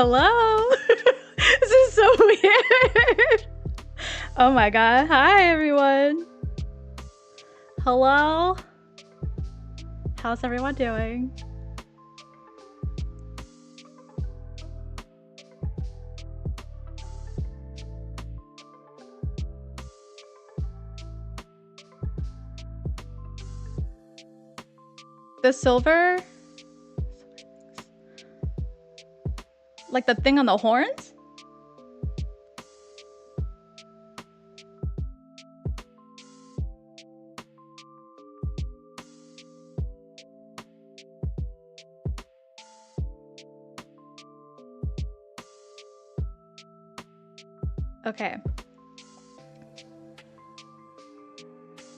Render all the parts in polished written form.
Hello? This is so weird. Oh my god. Hi, everyone. Hello? How's everyone doing? The silver? Like the thing on the horns? Okay.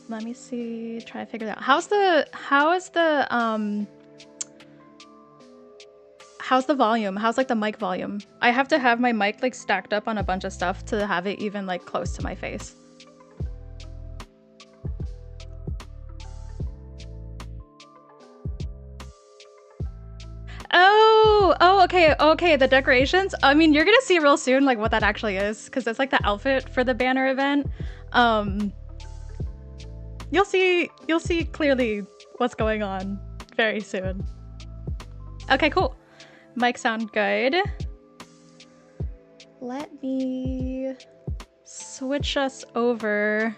Let me see, try to figure that out. How's the volume? How's like the mic volume? I have to have my mic like stacked up on a bunch of stuff to have it even like close to my face. Oh, okay, the decorations. I mean, you're gonna see real soon like what that actually is, because it's like the outfit for the banner event. You'll see clearly what's going on very soon. Okay, cool. Mic sound good. Let me switch us over.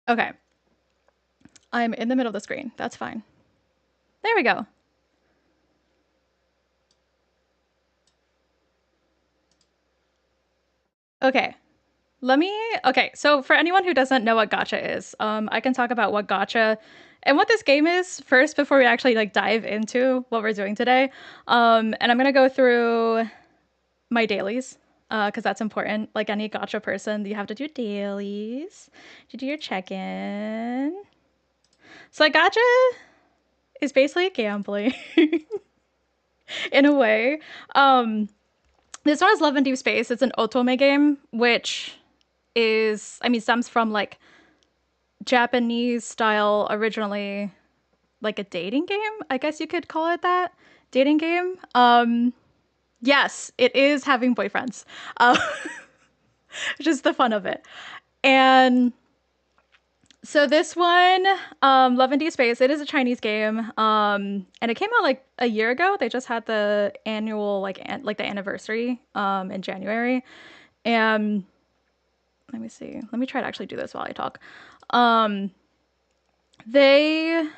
Okay. I'm in the middle of the screen. That's fine. There we go. Okay. Okay, so for anyone who doesn't know what gacha is, I can talk about what gacha and what this game is first before we actually like dive into what we're doing today. And I'm gonna go through my dailies, because that's important. Like any gacha person, you have to do dailies to do your check-in. So like gacha is basically gambling in a way. This one is Love and Deep Space. It's an otome game, which is, I mean, stems from like Japanese style originally, like a dating game, I guess you could call it that. Dating game. Yes, it is having boyfriends, which is the fun of it. And so this one, Love and Deep Space, it is a Chinese game, and it came out like a year ago. They just had the annual like the anniversary in January. And let me see. Let me try to actually do this while I talk. They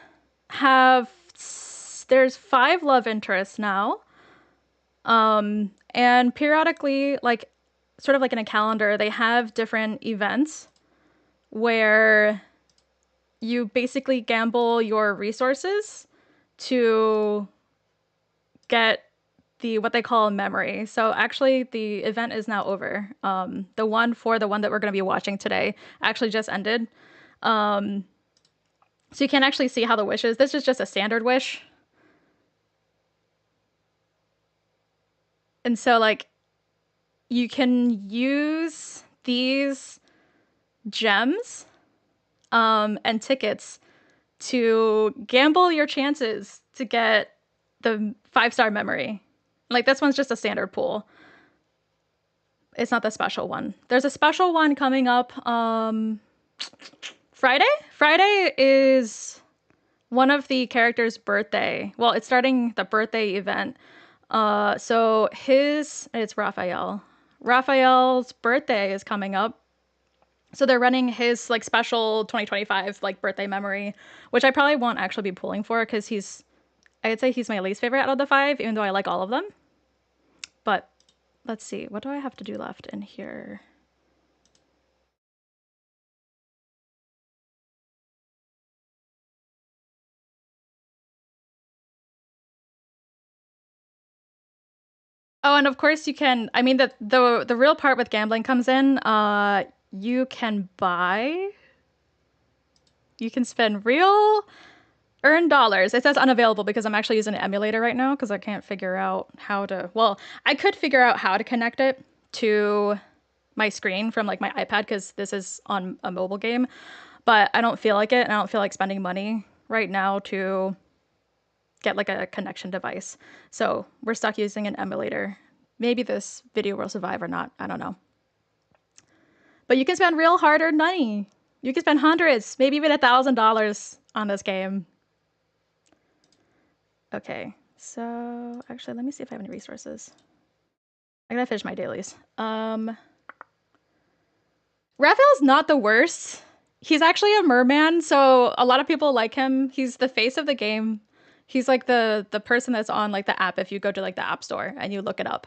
have, there's 5 love interests now. And periodically, like sort of like in a calendar, they have different events where you basically gamble your resources to get what they call a memory. So actually the event is now over. The one that we're going to be watching today actually just ended. So you can actually see how the wish is. This is just a standard wish. And so like you can use these gems and tickets to gamble your chances to get the 5-star memory. Like this one's just a standard pool. It's not the special one. There's a special one coming up Friday? Friday is one of the characters' birthday. Well, it's starting the birthday event. So it's Raphael. Raphael's birthday is coming up. So they're running his like special 2025 like birthday memory, which I probably won't actually be pulling for because I'd say he's my least favorite out of the 5, even though I like all of them. But let's see, what do I have to do left in here? Oh, and of course you can, I mean, the real part with gambling comes in, you can spend real earn dollars. It says unavailable because I'm actually using an emulator right now because I can't figure out how to, well, I could figure out how to connect it to my screen from like my iPad because this is on a mobile game, but I don't feel like it and I don't feel like spending money right now to get like a connection device. So we're stuck using an emulator. Maybe this video will survive or not. I don't know. But you can spend real hard-earned money. You can spend hundreds, maybe even $1,000 on this game. Okay, so actually, let me see if I have any resources. I gotta finish my dailies. Raphael's not the worst. He's actually a merman, so a lot of people like him. He's the face of the game. He's like the person that's on like the app if you go to like the app store and you look it up.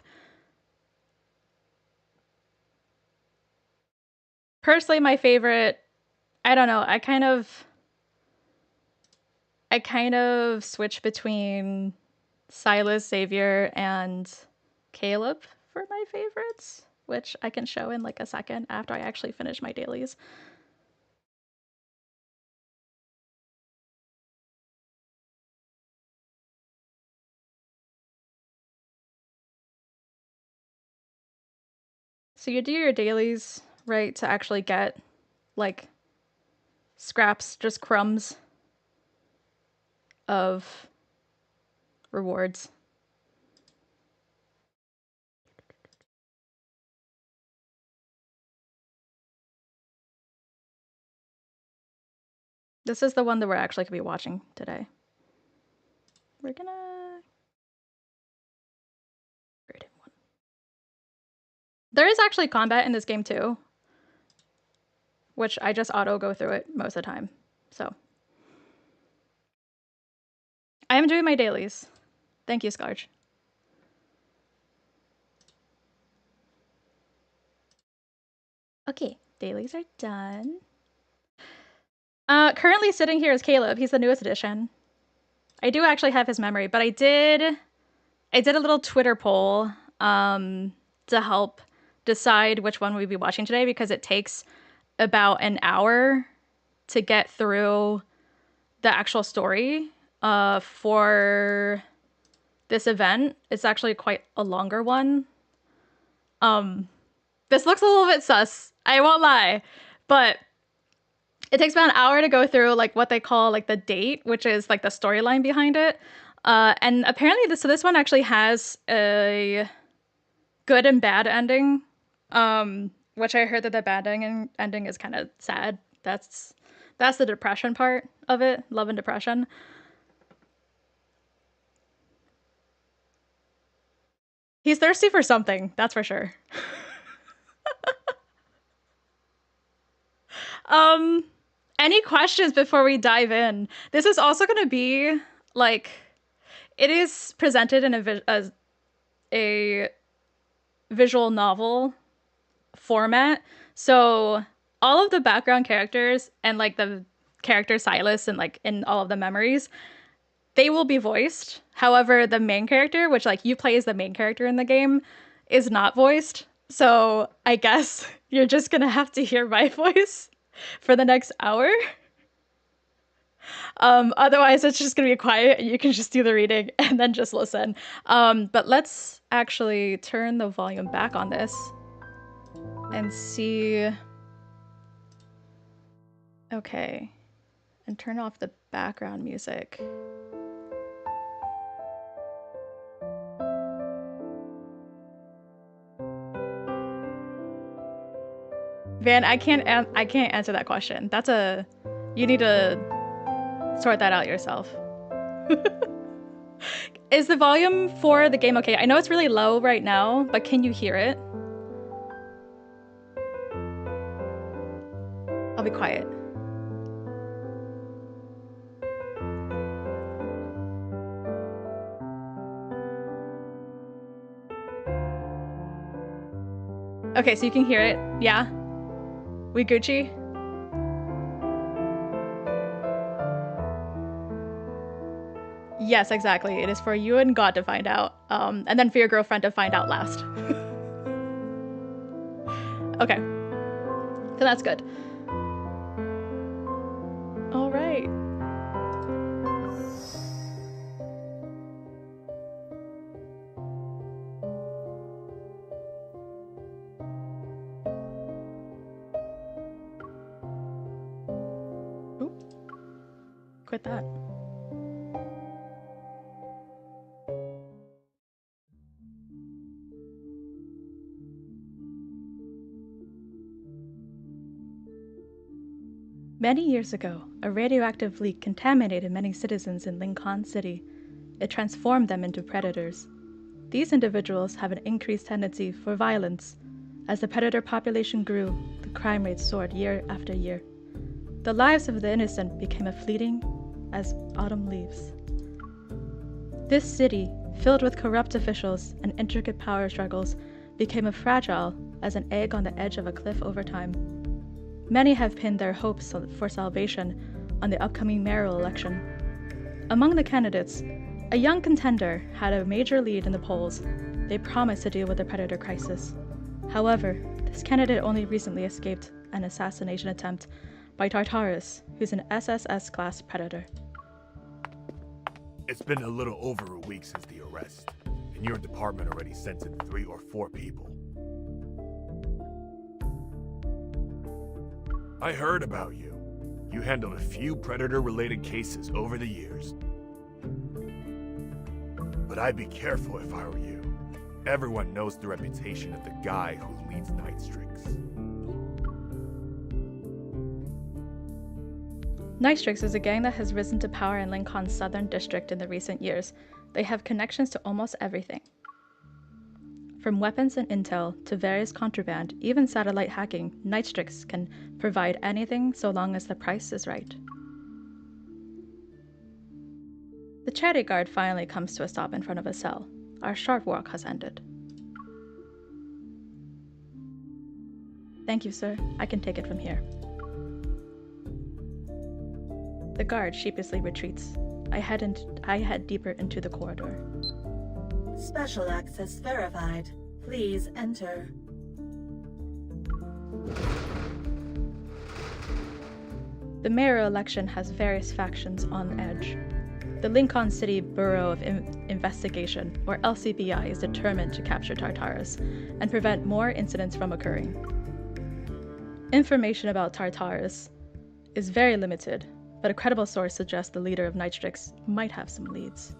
Personally, my favorite, I don't know, I kind of switch between Silas, Xavier, and Caleb for my favorites, which I can show in like a second after I actually finish my dailies. So you do your dailies, right, to actually get like scraps, just crumbs of rewards. This is the one that we're actually gonna be watching today. We're gonna There is actually combat in this game too, which I just auto go through it most of the time. So I am doing my dailies. Thank you, Scarge. Okay, dailies are done. Currently sitting here is Caleb. He's the newest addition. I do actually have his memory, but I did a little Twitter poll to help decide which one we'd be watching today because it takes about an hour to get through the actual story for this event. It's actually quite a longer one. This looks a little bit sus, I won't lie, but it takes about an hour to go through like what they call like the date, which is like the storyline behind it. And apparently this one actually has a good and bad ending, which I heard that the bad ending is kind of sad. That's the depression part of it, love and depression. He's thirsty for something, that's for sure. Any questions before we dive in? This is also going to be like, it is presented in a visual novel format. So all of the background characters and like the character Silas and like in all of the memories, they will be voiced. However, the main character, which like you play as the main character in the game, is not voiced. So I guess you're just gonna have to hear my voice for the next hour. Otherwise, it's just gonna be quiet and you can just do the reading and then just listen. But let's actually turn the volume back on this and see. Okay, and turn off the background music. Van, I can't answer that question. You need to sort that out yourself. Is the volume for the game okay? I know it's really low right now, but can you hear it? I'll be quiet. Okay, so you can hear it. Yeah? We Gucci? Yes, exactly. It is for you and God to find out. And then for your girlfriend to find out last. Okay. So that's good. All right. Quit at that. Many years ago, a radioactive leak contaminated many citizens in Lincoln City. It transformed them into predators. These individuals have an increased tendency for violence. As the predator population grew, the crime rate soared year after year. The lives of the innocent became as fleeting as autumn leaves. This city, filled with corrupt officials and intricate power struggles, became as fragile as an egg on the edge of a cliff over time. Many have pinned their hopes for salvation on the upcoming mayoral election. Among the candidates, a young contender had a major lead in the polls. They promised to deal with the predator crisis. However, this candidate only recently escaped an assassination attempt by Tartarus, who's an SSS-class predator. It's been a little over a week since the arrest, and your department already sent in 3 or 4 people. I heard about you. You handled a few predator-related cases over the years. But I'd be careful if I were you. Everyone knows the reputation of the guy who leads Nightstrix. Nightstrix is a gang that has risen to power in Lincoln's southern district in the recent years. They have connections to almost everything. From weapons and intel to various contraband, even satellite hacking, Nightstrix can provide anything so long as the price is right. The charity guard finally comes to a stop in front of a cell. Our short walk has ended. Thank you, sir. I can take it from here. The guard sheepishly retreats. I head deeper into the corridor. Special access verified. Please enter. The mayoral election has various factions on edge. The Lincoln City Bureau of Investigation, or LCBI, is determined to capture Tartarus and prevent more incidents from occurring. Information about Tartarus is very limited, but a credible source suggests the leader of Nightstrix might have some leads.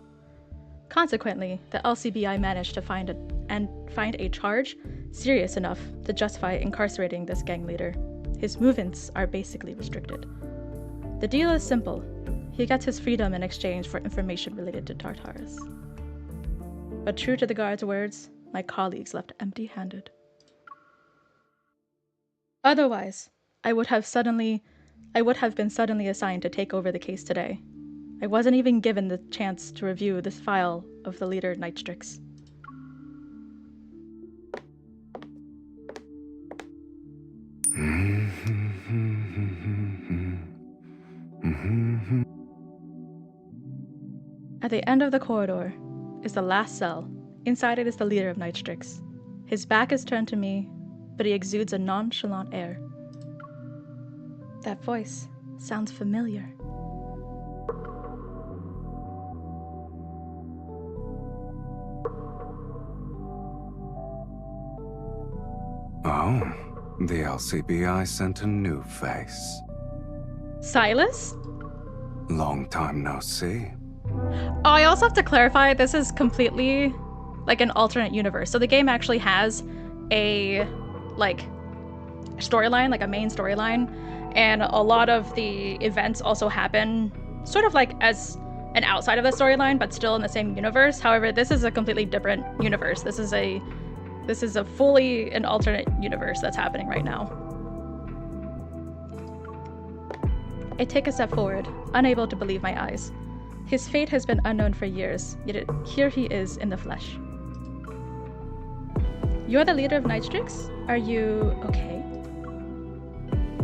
Consequently, the LCBI managed to find a charge serious enough to justify incarcerating this gang leader. His movements are basically restricted. The deal is simple. He gets his freedom in exchange for information related to Tartarus. But true to the guard's words, my colleagues left empty-handed. Otherwise, I would have been suddenly assigned to take over the case today. I wasn't even given the chance to review this file of the leader Nightstrix. At the end of the corridor is the last cell. Inside it is the leader of Nightstrix. His back is turned to me, but he exudes a nonchalant air. That voice sounds familiar. Oh, the LCBI sent a new face. Silas? Long time no see. Oh, I also have to clarify, this is completely like an alternate universe. So the game actually has a storyline, like a main storyline, and a lot of the events also happen sort of like as an outside of the storyline, but still in the same universe. However, this is a completely different universe. This is a fully an alternate universe that's happening right now. I take a step forward, unable to believe my eyes. His fate has been unknown for years, yet here he is in the flesh. You're the leader of Nightstrix? Are you okay?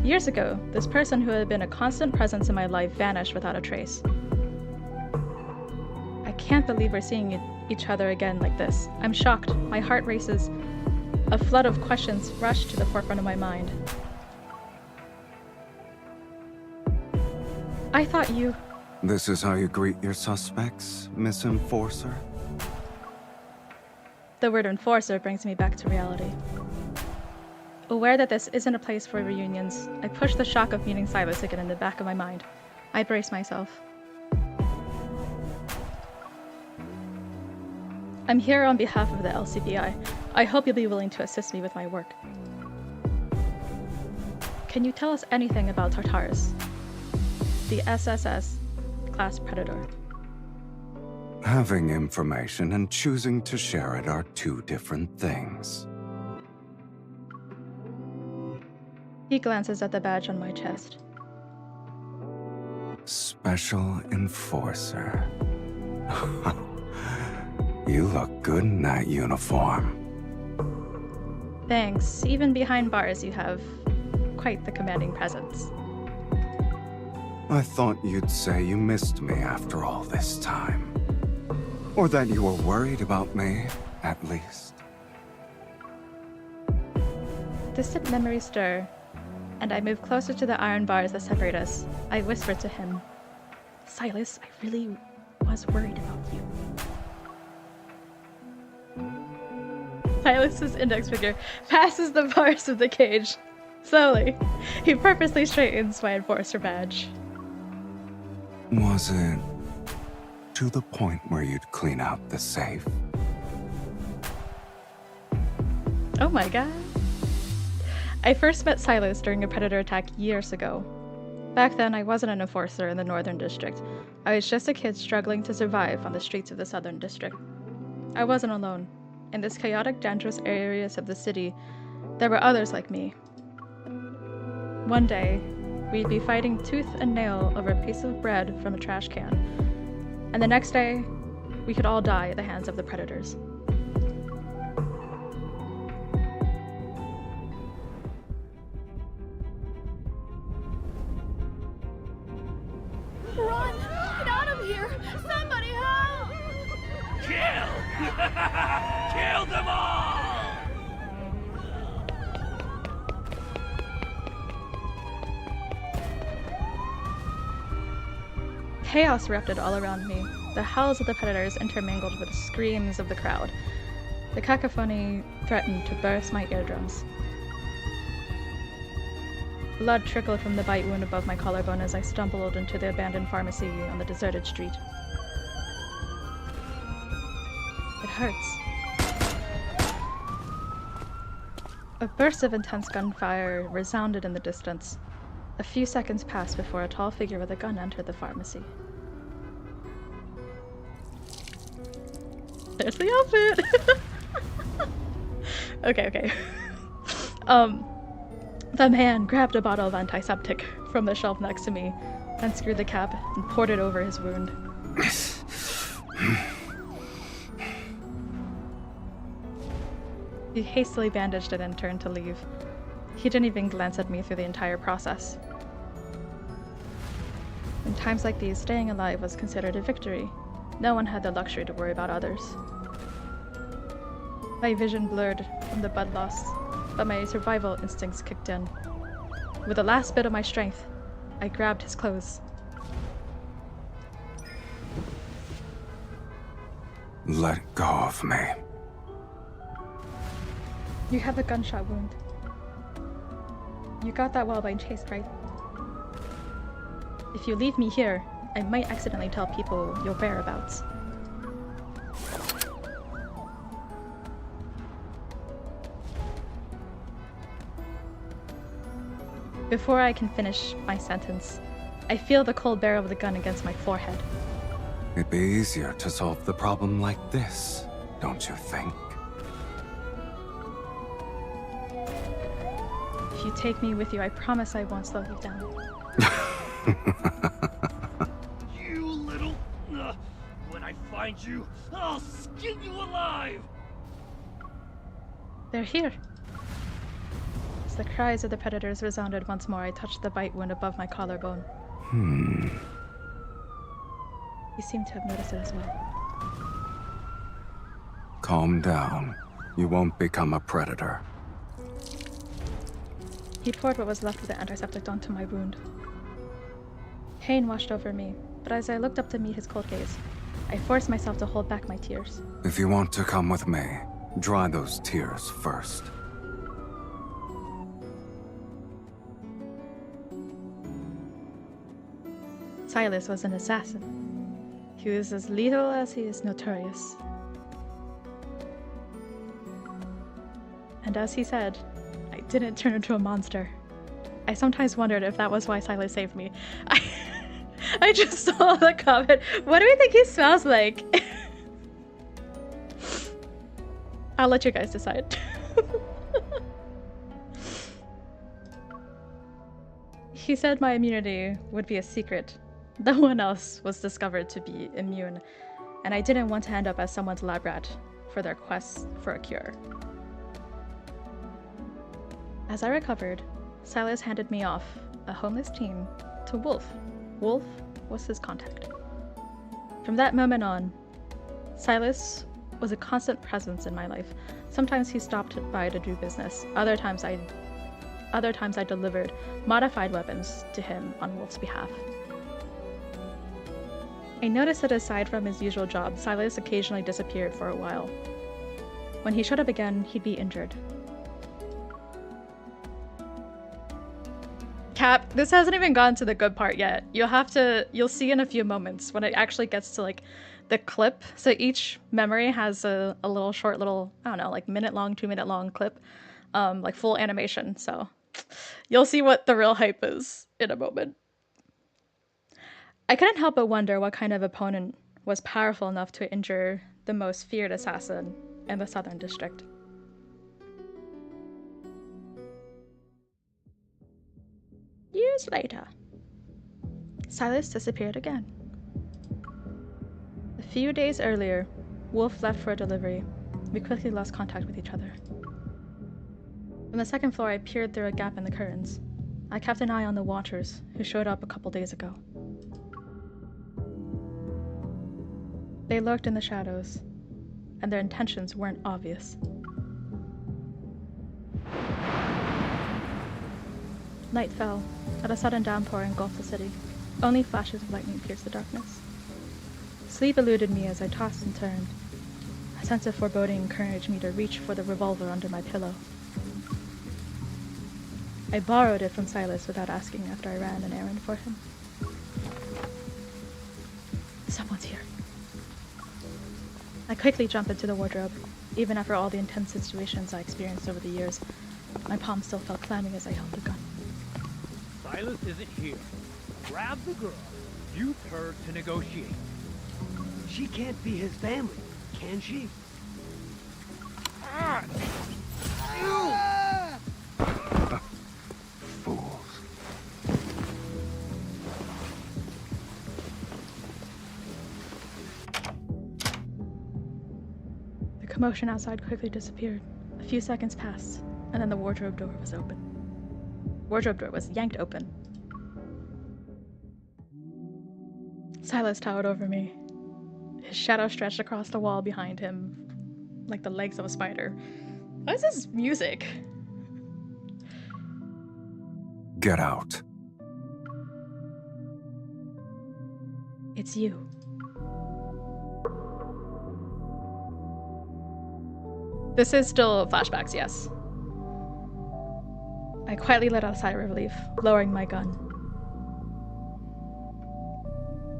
Years ago, this person who had been a constant presence in my life vanished without a trace. I can't believe we're seeing each other again like this. I'm shocked. My heart races. A flood of questions rush to the forefront of my mind. I thought you... This is how you greet your suspects, Miss Enforcer? The word enforcer brings me back to reality. Aware that this isn't a place for reunions, I push the shock of meeting Silas again in the back of my mind. I brace myself. I'm here on behalf of the LCPI. I hope you'll be willing to assist me with my work. Can you tell us anything about Tartarus? The SSS class predator. Having information and choosing to share it are two different things. He glances at the badge on my chest. Special Enforcer. You look good in that uniform. Thanks. Even behind bars, you have quite the commanding presence. I thought you'd say you missed me after all this time. Or that you were worried about me, at least. Distant memories stir, and I move closer to the iron bars that separate us. I whisper to him, Silas, I really was worried about you. Silas's index finger passes the bars of the cage. Slowly, he purposely straightens my enforcer badge. Was it to the point where you'd clean out the safe? Oh my god. I first met Silas during a predator attack years ago. Back then, I wasn't an enforcer in the Northern District. I was just a kid struggling to survive on the streets of the Southern District. I wasn't alone. In this chaotic, dangerous areas of the city, there were others like me. One day, we'd be fighting tooth and nail over a piece of bread from a trash can. And the next day, we could all die at the hands of the predators. Run! Get out of here! Somebody help! Kill! Kill them all! Chaos erupted all around me. The howls of the predators intermingled with the screams of the crowd. The cacophony threatened to burst my eardrums. Blood trickled from the bite wound above my collarbone as I stumbled into the abandoned pharmacy on the deserted street. It hurts. A burst of intense gunfire resounded in the distance. A few seconds passed before a tall figure with a gun entered the pharmacy. There's the outfit! Okay. The man grabbed a bottle of antiseptic from the shelf next to me, unscrewed the cap, and poured it over his wound. He hastily bandaged it and turned to leave. He didn't even glance at me through the entire process. In times like these, staying alive was considered a victory. No one had the luxury to worry about others. My vision blurred from the blood loss, but my survival instincts kicked in. With the last bit of my strength, I grabbed his clothes. Let go of me. You have a gunshot wound. You got that while being chased, right? If you leave me here, I might accidentally tell people your whereabouts. Before I can finish my sentence, I feel the cold barrel of the gun against my forehead. It'd be easier to solve the problem like this, don't you think? If you take me with you, I promise I won't slow you down. You little... when I find you, I'll skin you alive! They're here. As the cries of the predators resounded once more, I touched the bite wound above my collarbone. You seem to have noticed it as well. Calm down. You won't become a predator. He poured what was left of the antiseptic onto my wound. Pain washed over me, but as I looked up to meet his cold gaze, I forced myself to hold back my tears. If you want to come with me, dry those tears first. Silas was an assassin. He was as lethal as he is notorious. And as he said, I didn't turn into a monster. I sometimes wondered if that was why Silas saved me. I just saw the comment. What do we think he smells like? I'll let you guys decide. He said my immunity would be a secret. No one else was discovered to be immune, and I didn't want to end up as someone's lab rat for their quest for a cure. As I recovered, Silas handed me off, a homeless teen, to Wolf. Wolf was his contact. From that moment on, Silas was a constant presence in my life. Sometimes he stopped by to do business. Other times I delivered modified weapons to him on Wolf's behalf. I noticed that aside from his usual job, Silas occasionally disappeared for a while. When he showed up again, he'd be injured. Cap, this hasn't even gotten to the good part yet. You'll see in a few moments when it actually gets to like the clip. So each memory has a little short little, I don't know, like minute long, 2 minute long clip, like full animation. So you'll see what the real hype is in a moment. I couldn't help but wonder what kind of opponent was powerful enough to injure the most feared assassin in the Southern District. Years later, Silas disappeared again. A few days earlier, Wolf left for a delivery. We quickly lost contact with each other. From the second floor, I peered through a gap in the curtains. I kept an eye on the Watchers, who showed up a couple days ago. They lurked in the shadows, and their intentions weren't obvious. Night fell, and a sudden downpour engulfed the city. Only flashes of lightning pierced the darkness. Sleep eluded me as I tossed and turned. A sense of foreboding encouraged me to reach for the revolver under my pillow. I borrowed it from Silas without asking after I ran an errand for him. Someone's here. I quickly jumped into the wardrobe. Even after all the intense situations I experienced over the years, my palm still felt clammy as I held the gun. Silas isn't here. Grab the girl. Use her to negotiate. She can't be his family, can she? Fools. The commotion outside quickly disappeared. A few seconds passed, and then the wardrobe door was open. Wardrobe door was yanked open. Silas towered over me. His shadow stretched across the wall behind him, like the legs of a spider. What is this music? Get out. It's you. This is still flashbacks, yes. I quietly let out a sigh of relief, lowering my gun.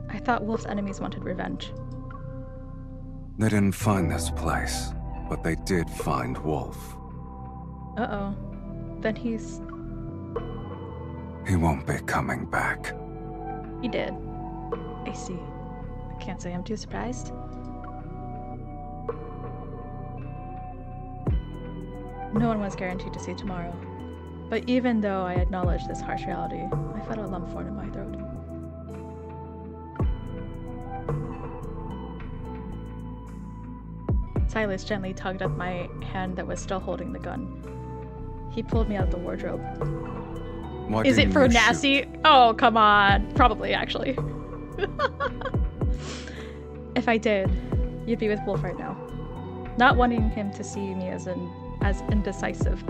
I thought Wolf's enemies wanted revenge. They didn't find this place, but they did find Wolf. Uh-oh. Then he's... He won't be coming back. He did. I see. I can't say I'm too surprised. No one was guaranteed to see tomorrow. But even though I acknowledged this harsh reality, I felt a lump form in my throat. Silas gently tugged at my hand that was still holding the gun. He pulled me out of the wardrobe. Why Is it didn't for you shoot? Nasty? Oh, come on. Probably, actually. If I did, you'd be with Wolf right now. Not wanting him to see me as indecisive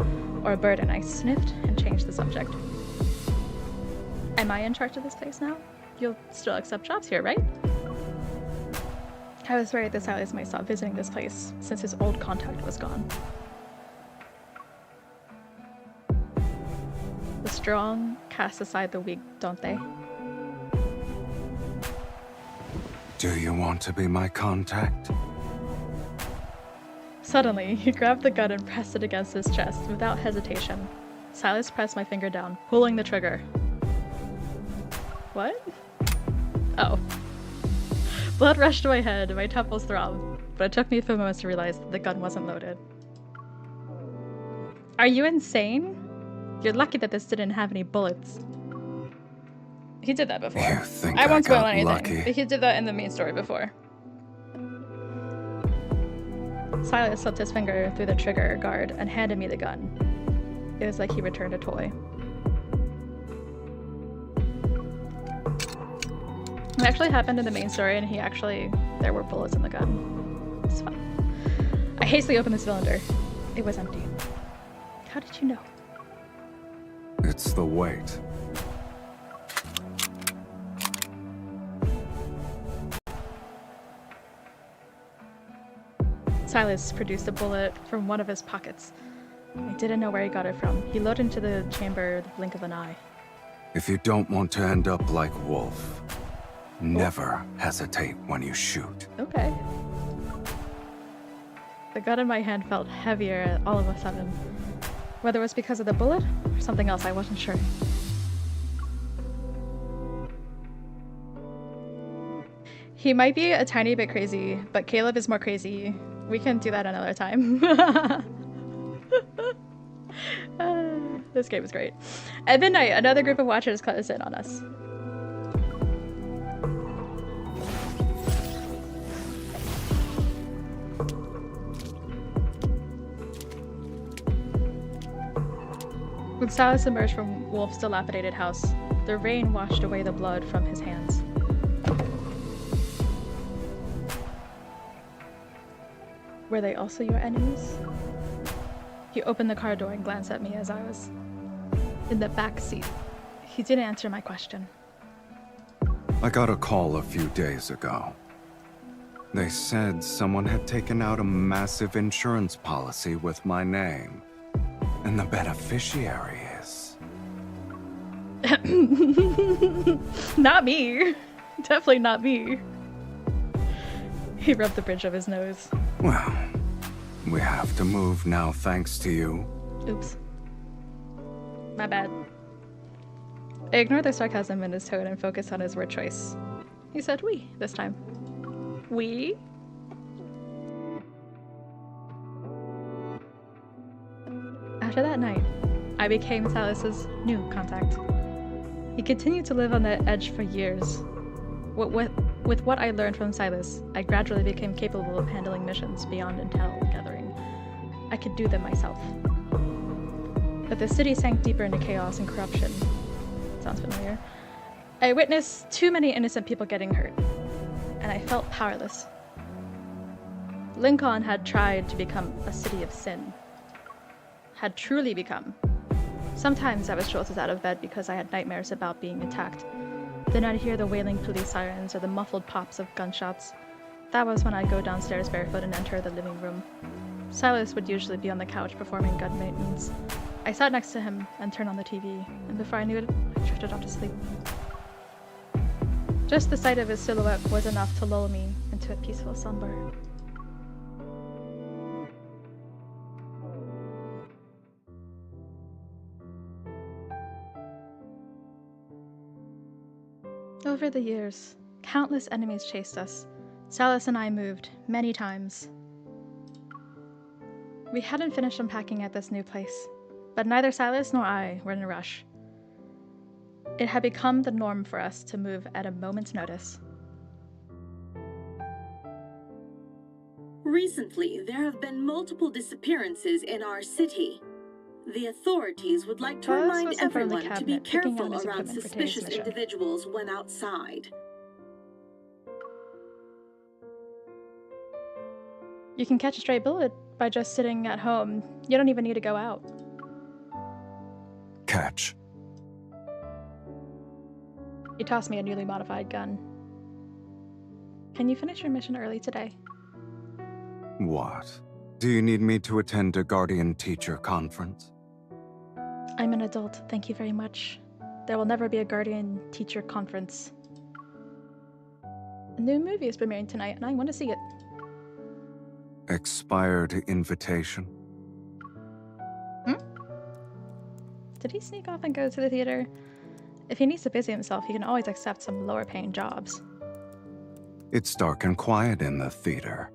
or a burden, I sniffed and changed the subject. Am I in charge of this place now? You'll still accept jobs here, right? I was worried that Silas might stop visiting this place since his old contact was gone. The strong cast aside the weak, don't they? Do you want to be my contact? Suddenly, he grabbed the gun and pressed it against his chest without hesitation. Silas pressed my finger down, pulling the trigger. What? Oh. Blood rushed to my head and my temples throbbed, but it took me a few moments to realize that the gun wasn't loaded. Are you insane? You're lucky that this didn't have any bullets. He did that before. You think I won't spoil got anything, lucky? but he did that in the main story before. Silas slipped his finger through the trigger guard and handed me the gun. It was like he returned a toy. It actually happened in the main story, and there were bullets in the gun. It's fine. I hastily opened the cylinder. It was empty. How did you know? It's the weight. Silas produced a bullet from one of his pockets. I didn't know where he got it from. He loaded into the chamber the blink of an eye. If you don't want to end up like Wolf, never hesitate when you shoot. Okay. The gun in my hand felt heavier all of a sudden. Whether it was because of the bullet or something else, I wasn't sure. He might be a tiny bit crazy, but Caleb is more crazy. We can do that another time. This game is great. At midnight, another group of watchers closed in on us. When Silas emerged from Wolf's dilapidated house, the rain washed away the blood from his hands. Were they also your enemies? He opened the car door and glanced at me as I was in the back seat. He didn't answer my question. I got a call a few days ago. They said someone had taken out a massive insurance policy with my name. And the beneficiary is... Not me. Definitely not me. He rubbed the bridge of his nose. Well, we have to move now thanks to you. Oops. My bad. I ignored the sarcasm in his tone and focused on his word choice. He said we this time. We? After that night, I became Silas's new contact. He continued to live on the edge for years. With what I learned from Silas, I gradually became capable of handling missions beyond intel gathering. I could do them myself. But the city sank deeper into chaos and corruption. Sounds familiar. I witnessed too many innocent people getting hurt, and I felt powerless. Lincoln had tried to become a city of sin. Had truly become. Sometimes I was jolted out of bed because I had nightmares about being attacked. Then I'd hear the wailing police sirens or the muffled pops of gunshots. That was when I'd go downstairs barefoot and enter the living room. Silas would usually be on the couch performing gun maintenance. I sat next to him and turned on the TV, and before I knew it, I drifted off to sleep. Just the sight of his silhouette was enough to lull me into a peaceful slumber. Over the years, countless enemies chased us. Silas and I moved many times. We hadn't finished unpacking at this new place, but neither Silas nor I were in a rush. It had become the norm for us to move at a moment's notice. Recently, there have been multiple disappearances in our city. The authorities would like to Silas remind was in front of the everyone to be cabinet, picking out careful his around equipment for today's suspicious mission. individuals when outside. You can catch a stray bullet by just sitting at home. You don't even need to go out. Catch. He tossed me a newly modified gun. Can you finish your mission early today? What? Do you need me to attend a Guardian Teacher Conference? I'm an adult, thank you very much. There will never be a Guardian Teacher Conference. A new movie is premiering tonight, and I want to see it. expired invitation? Did he sneak off and go to the theater? If he needs to busy himself, he can always accept some lower-paying jobs. It's dark and quiet in the theater.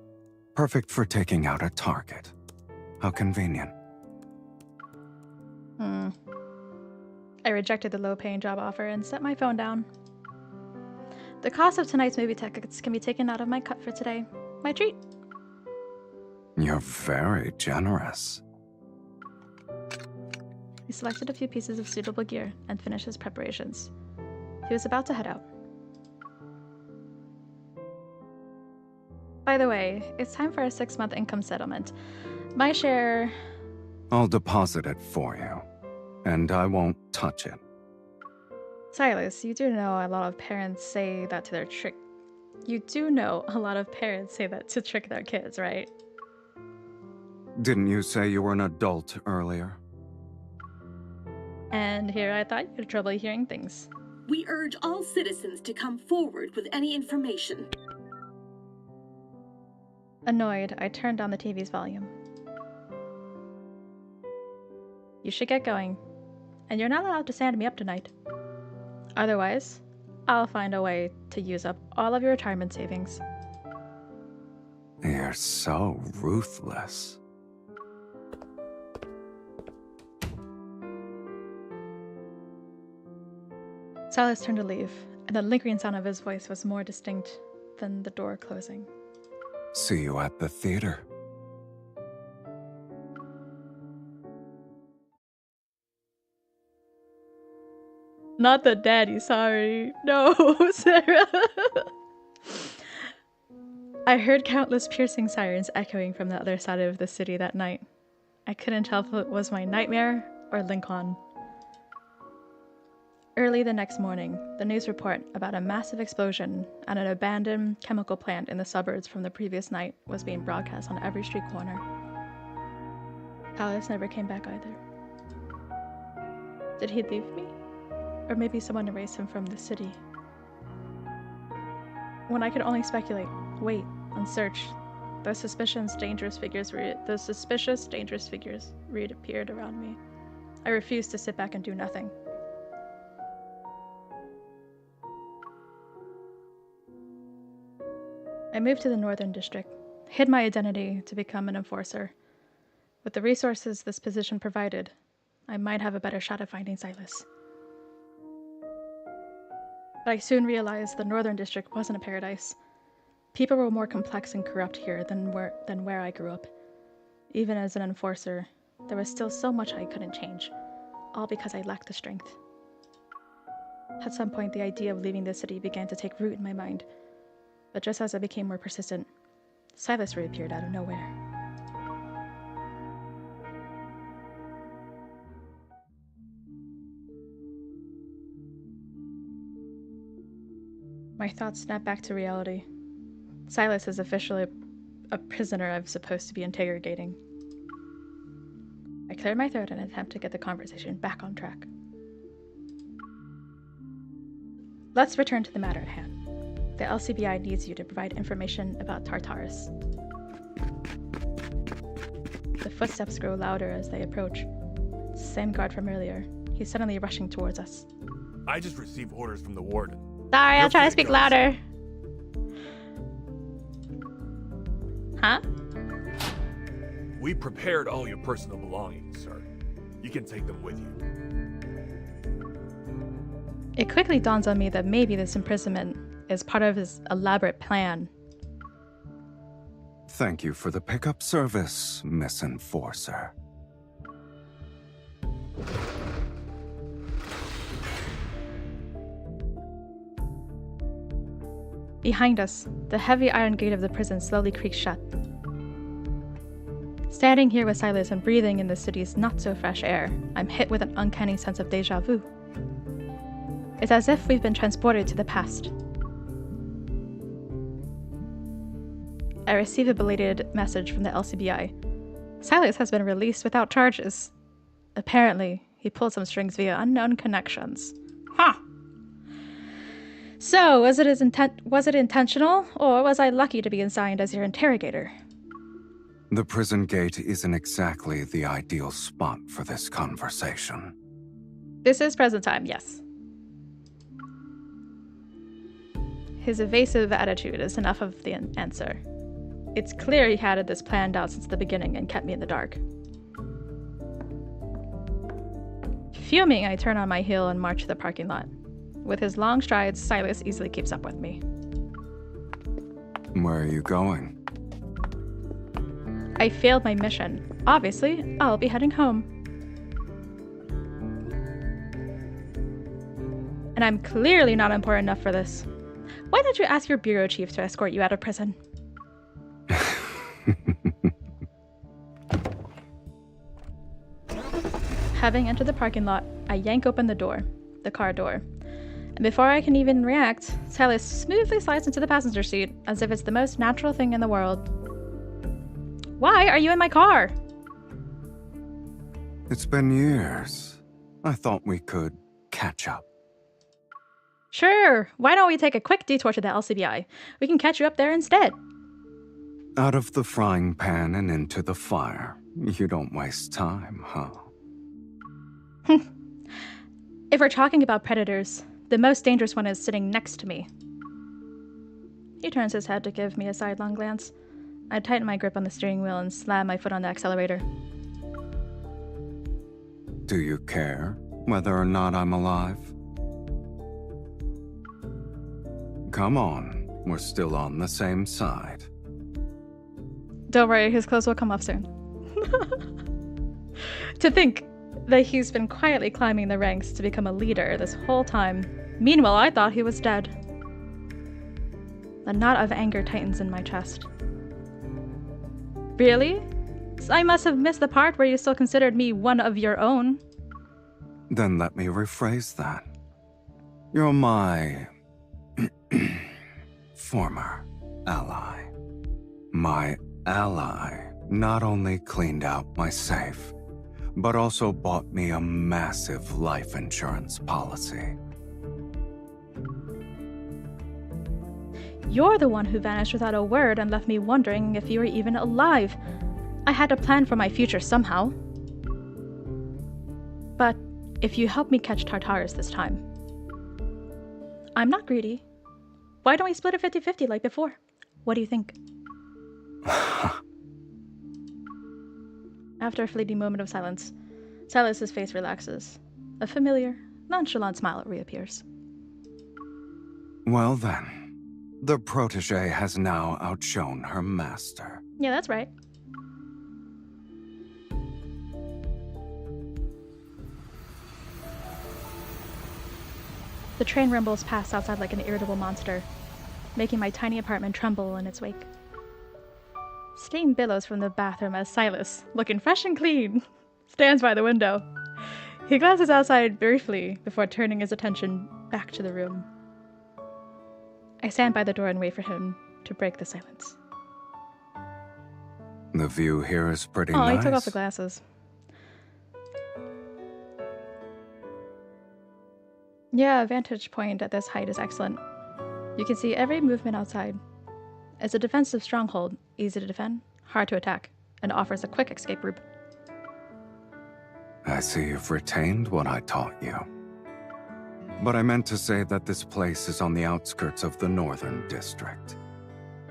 Perfect for taking out a target. How convenient. I rejected the low-paying job offer and set my phone down. The cost of tonight's movie tickets can be taken out of my cut for today. My treat. You're very generous. He selected a few pieces of suitable gear and finished his preparations. He was about to head out. By the way, it's time for our 6-month income settlement. My share... I'll deposit it for you, and I won't touch it. Silas, you do know a lot of parents say that to their trick... You do know a lot of parents say that to trick their kids, right? Didn't you say you were an adult earlier? And here I thought you had trouble hearing things. We urge all citizens to come forward with any information. Annoyed, I turned down the TV's volume. You should get going, and you're not allowed to stand me up tonight. Otherwise, I'll find a way to use up all of your retirement savings. You're so ruthless. Silas turned to leave, and the lingering sound of his voice was more distinct than the door closing. See you at the theater. Not the daddy, sorry. No, Sarah. I heard countless piercing sirens echoing from the other side of the city that night. I couldn't tell if it was my nightmare or Lincoln. Early the next morning, the news report about a massive explosion at an abandoned chemical plant in the suburbs from the previous night was being broadcast on every street corner. Silas never came back either. Did he leave me? Or maybe someone erased him from the city? When I could only speculate, wait, and search, those suspicious, dangerous figures reappeared around me. I refused to sit back and do nothing. I moved to the Northern District, hid my identity to become an enforcer. With the resources this position provided, I might have a better shot at finding Silas. But I soon realized the Northern District wasn't a paradise. People were more complex and corrupt here than where I grew up. Even as an enforcer, there was still so much I couldn't change, all because I lacked the strength. At some point, the idea of leaving the city began to take root in my mind. But just as I became more persistent, Silas reappeared out of nowhere. My thoughts snapped back to reality. Silas is officially a prisoner I'm supposed to be interrogating. I cleared my throat in an attempt to get the conversation back on track. Let's return to the matter at hand. The LCBI needs you to provide information about Tartarus. The footsteps grow louder as they approach. Same guard from earlier. He's suddenly rushing towards us. I just received orders from the warden. Sorry, I'll You're try free to speak go, louder. Huh? We prepared all your personal belongings, sir. You can take them with you. It quickly dawns on me that maybe this imprisonment is part of his elaborate plan. Thank you for the pickup service, Miss Enforcer. Behind us, the heavy iron gate of the prison slowly creaks shut. Standing here with Silas and breathing in the city's not-so-fresh air, I'm hit with an uncanny sense of déjà vu. It's as if we've been transported to the past. I receive a belated message from the LCBI. Silas has been released without charges. Apparently, he pulled some strings via unknown connections. Huh! So, was it intentional, or was I lucky to be assigned as your interrogator? The prison gate isn't exactly the ideal spot for this conversation. This is present time, yes. His evasive attitude is enough of the answer. It's clear he had this planned out since the beginning and kept me in the dark. Fuming, I turn on my heel and march to the parking lot. With his long strides, Silas easily keeps up with me. Where are you going? I failed my mission. Obviously, I'll be heading home. And I'm clearly not important enough for this. Why don't you ask your bureau chief to escort you out of prison? Having entered the parking lot, I yank open the car door. And before I can even react, Silas smoothly slides into the passenger seat as if it's the most natural thing in the world. Why are you in my car? It's been years. I thought we could catch up. Sure, why don't we take a quick detour to the LCBI? We can catch you up there instead. Out of the frying pan and into the fire. You don't waste time, huh? If we're talking about predators, the most dangerous one is sitting next to me. He turns his head to give me a sidelong glance. I tighten my grip on the steering wheel and slam my foot on the accelerator. Do you care whether or not I'm alive? Come on, we're still on the same side. Don't worry, his clothes will come off soon. To think that he's been quietly climbing the ranks to become a leader this whole time. Meanwhile, I thought he was dead. The knot of anger tightens in my chest. Really? I must have missed the part where you still considered me one of your own. Then let me rephrase that. You're my former ally. My ally not only cleaned out my safe, but also bought me a massive life insurance policy. You're the one who vanished without a word and left me wondering if you were even alive. I had to plan for my future somehow. But if you help me catch Tartarus this time, I'm not greedy. Why don't we split it 50-50 like before? What do you think? After a fleeting moment of silence, Silas's face relaxes. A familiar, nonchalant smile reappears. Well then, the protege has now outshone her master. Yeah, that's right. The train rumbles past outside like an irritable monster, making my tiny apartment tremble in its wake. Steam billows from the bathroom as Silas, looking fresh and clean, stands by the window. He glances outside briefly before turning his attention back to the room. I stand by the door and wait for him to break the silence. The view here is pretty Oh, nice. he took off the glasses. Yeah, vantage point at this height is excellent. You can see every movement outside. It's a defensive stronghold, easy to defend, hard to attack, and offers a quick escape route. I see you've retained what I taught you. But I meant to say that this place is on the outskirts of the Northern District.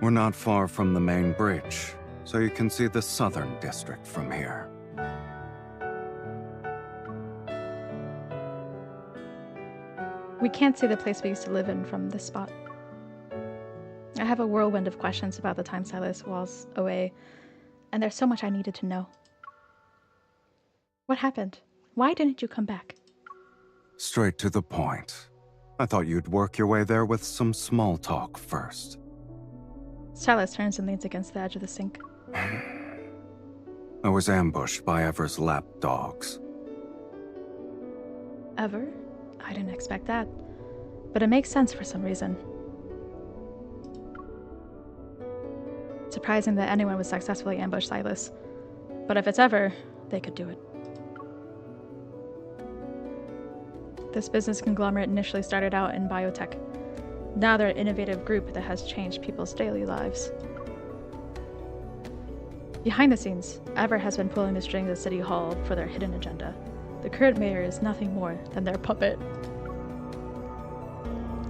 We're not far from the main bridge, so you can see the Southern District from here. We can't see the place we used to live in from this spot. I have a whirlwind of questions about the time Silas was away, and there's so much I needed to know. What happened? Why didn't you come back? Straight to the point. I thought you'd work your way there with some small talk first. Silas turns and leans against the edge of the sink. I was ambushed by Ever's lap dogs. Ever? I didn't expect that. But it makes sense for some reason. Surprising that anyone would successfully ambush Silas. But if it's Ever, they could do it. This business conglomerate initially started out in biotech. Now they're an innovative group that has changed people's daily lives. Behind the scenes, Ever has been pulling the strings at City Hall for their hidden agenda. The current mayor is nothing more than their puppet.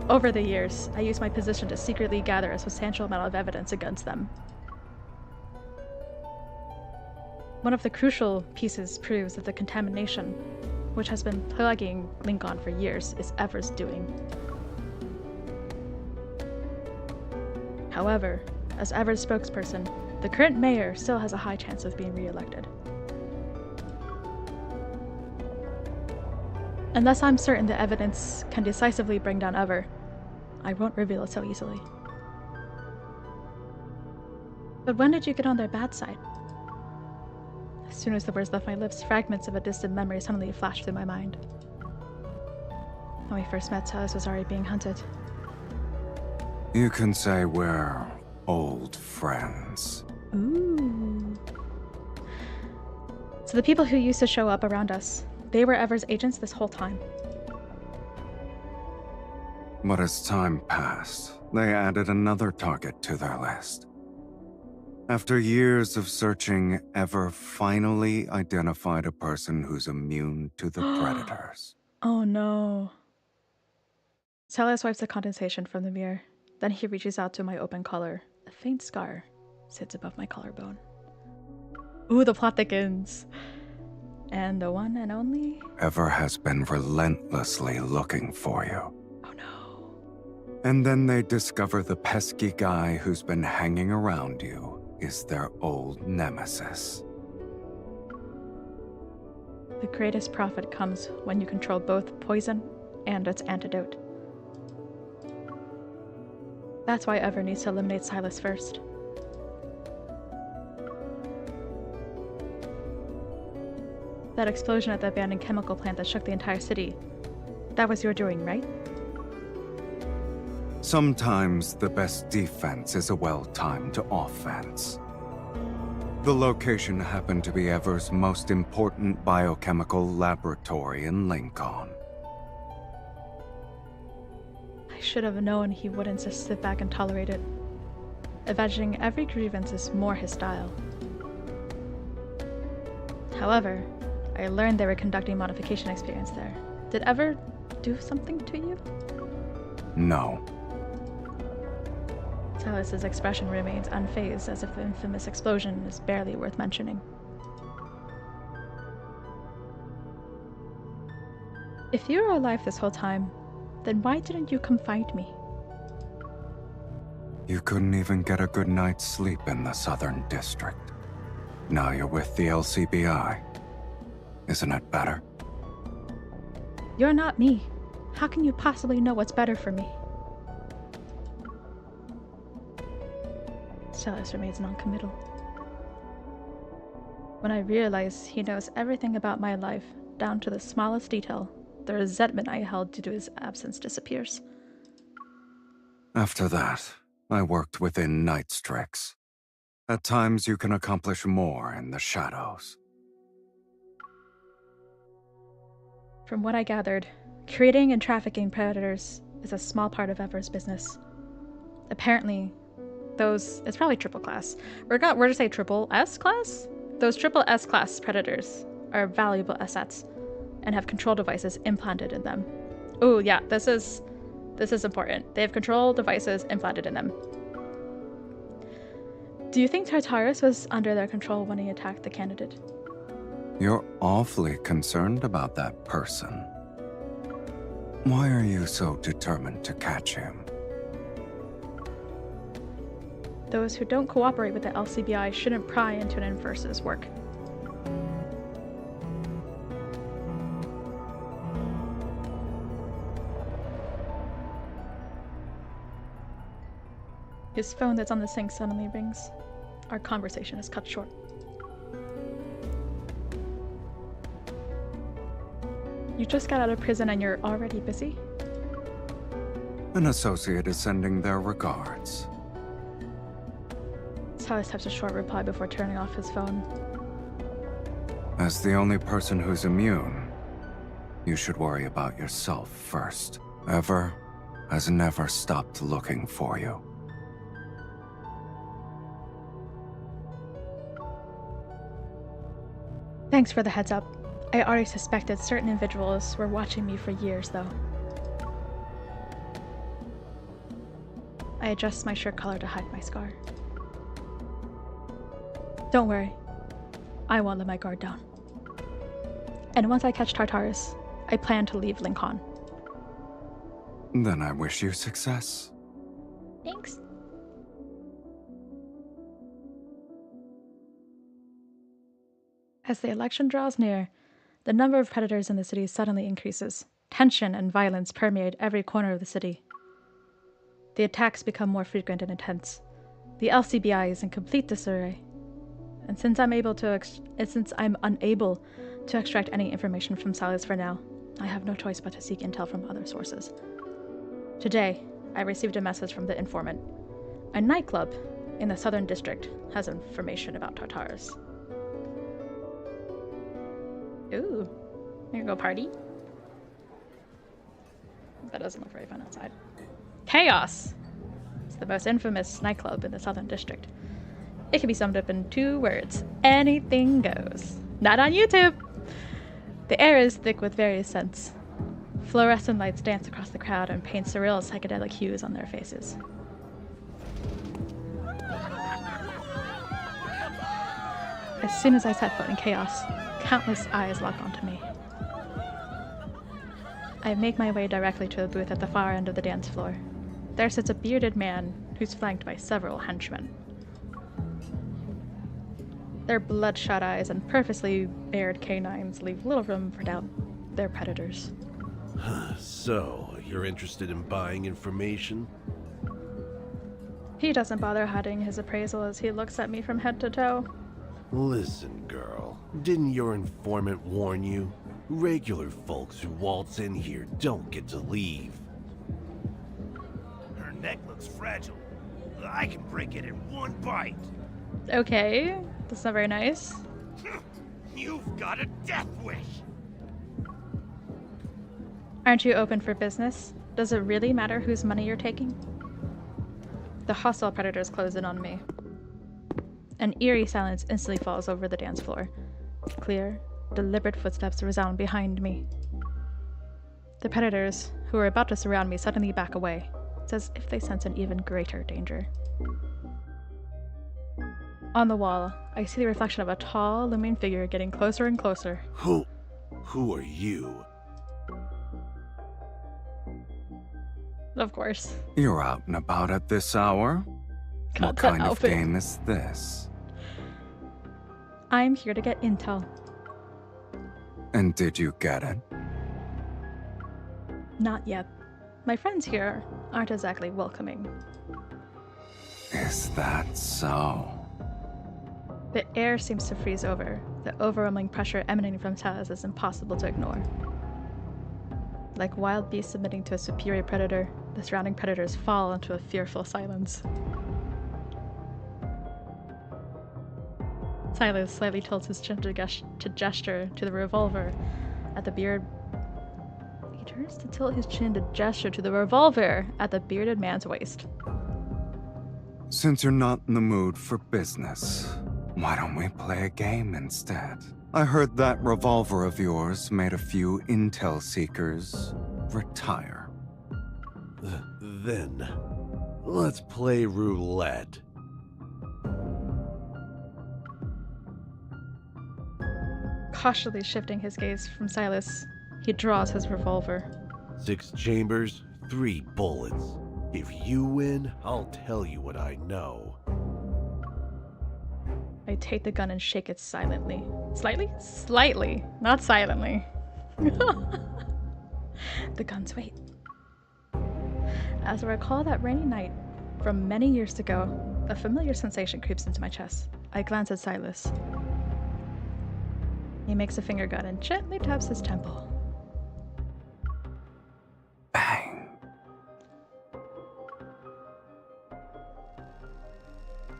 Over the years, I used my position to secretly gather a substantial amount of evidence against them. One of the crucial pieces proves that the contamination, which has been plaguing Lincoln for years, is Ever's doing. However, as Ever's spokesperson, the current mayor still has a high chance of being re-elected. Unless I'm certain the evidence can decisively bring down Ever, I won't reveal it so easily. But when did you get on their bad side? As soon as the words left my lips, fragments of a distant memory suddenly flashed through my mind. When we first met, Silas was already being hunted. You can say we're old friends. Ooh. So the people who used to show up around us, they were Ever's agents this whole time. But as time passed, they added another target to their list. After years of searching, Ever finally identified a person who's immune to the predators. Oh no. Silas wipes the condensation from the mirror. Then he reaches out to my open collar. A faint scar sits above my collarbone. Ooh, the plot thickens. And the one and only... Ever has been relentlessly looking for you. Oh no. And then they discover the pesky guy who's been hanging around you is their old nemesis. The greatest profit comes when you control both poison and its antidote. That's why Ever needs to eliminate Silas first. That explosion at the abandoned chemical plant that shook the entire city, that was your doing, right? Sometimes the best defense is a well-timed offense. The location happened to be Ever's most important biochemical laboratory in Lincoln. I should have known he wouldn't just sit back and tolerate it. Avenging every grievance is more his style. However, I learned they were conducting modification experiments there. Did Ever do something to you? No. Silas's expression remains unfazed, as if the infamous explosion is barely worth mentioning. If you were alive this whole time, then why didn't you come find me? You couldn't even get a good night's sleep in the Southern District. Now you're with the LCBI. Isn't it better? You're not me. How can you possibly know what's better for me? Silas remains non-committal. When I realize he knows everything about my life, down to the smallest detail, the resentment I held due to his absence disappears. After that, I worked within Nightstrix. At times you can accomplish more in the shadows. From what I gathered, creating and trafficking predators is a small part of Ever's business. Apparently, it's probably triple class. We're to say triple S class? Those triple S class predators are valuable assets and have control devices implanted in them. Oh yeah, this is important. They have control devices implanted in them. Do you think Tartarus was under their control when he attacked the candidate? You're awfully concerned about that person. Why are you so determined to catch him? Those who don't cooperate with the LCBI shouldn't pry into an inverse's work. His phone that's on the sink suddenly rings. Our conversation is cut short. You just got out of prison and you're already busy? An associate is sending their regards. Silas types a short reply before turning off his phone. As the only person who's immune, you should worry about yourself first. Ever has never stopped looking for you. Thanks for the heads up. I already suspected certain individuals were watching me for years, though. I adjust my shirt collar to hide my scar. Don't worry. I won't let my guard down. And once I catch Tartarus, I plan to leave Lincoln. Then I wish you success. Thanks. As the election draws near, the number of predators in the city suddenly increases. Tension and violence permeate every corner of the city. The attacks become more frequent and intense. The LCBI is in complete disarray. And since I'm unable to extract any information from Silas for now, I have no choice but to seek intel from other sources. Today, I received a message from the informant. A nightclub in the Southern District has information about Tartarus. Ooh, here we go, party. That doesn't look very fun outside. Chaos! It's the most infamous nightclub in the Southern District. It can be summed up in 2 words. Anything goes. Not on YouTube! The air is thick with various scents. Fluorescent lights dance across the crowd and paint surreal psychedelic hues on their faces. As soon as I set foot in chaos, countless eyes lock onto me. I make my way directly to a booth at the far end of the dance floor. There sits a bearded man who's flanked by several henchmen. Their bloodshot eyes and purposely bared canines leave little room for doubt. They're predators. So, you're interested in buying information? He doesn't bother hiding his appraisal as he looks at me from head to toe. Listen, girl. Didn't your informant warn you? Regular folks who waltz in here don't get to leave. Her neck looks fragile. I can break it in one bite. Okay, that's not very nice. You've got a death wish. Aren't you open for business? Does it really matter whose money you're taking? The hostile predators close in on me. An eerie silence instantly falls over the dance floor. Clear, deliberate footsteps resound behind me. The predators, who are about to surround me, suddenly back away. It's as if they sense an even greater danger. On the wall, I see the reflection of a tall, looming figure getting closer and closer. Who are you? Of course. You're out and about at this hour? Got What that kind of outfit. game is this? I'm here to get intel. And did you get it? Not yet. My friends here aren't exactly welcoming. Is that so? The air seems to freeze over. The overwhelming pressure emanating from Silas is impossible to ignore. Like wild beasts submitting to a superior predator, the surrounding predators fall into a fearful silence. Silas slightly tilts his chin to gesture to the revolver at the beard. He turns to tilt his chin to gesture to the revolver at the bearded man's waist. Since you're not in the mood for business, why don't we play a game instead? I heard that revolver of yours made a few intel seekers retire. Then, let's play roulette. Cautiously shifting his gaze from Silas, he draws his revolver. 6 chambers, 3 bullets. If you win, I'll tell you what I know. I take the gun and shake it silently. Slightly? Slightly, not silently. The gun's weight. As I recall that rainy night from many years ago, a familiar sensation creeps into my chest. I glance at Silas. He makes a finger gun and gently taps his temple. Bang.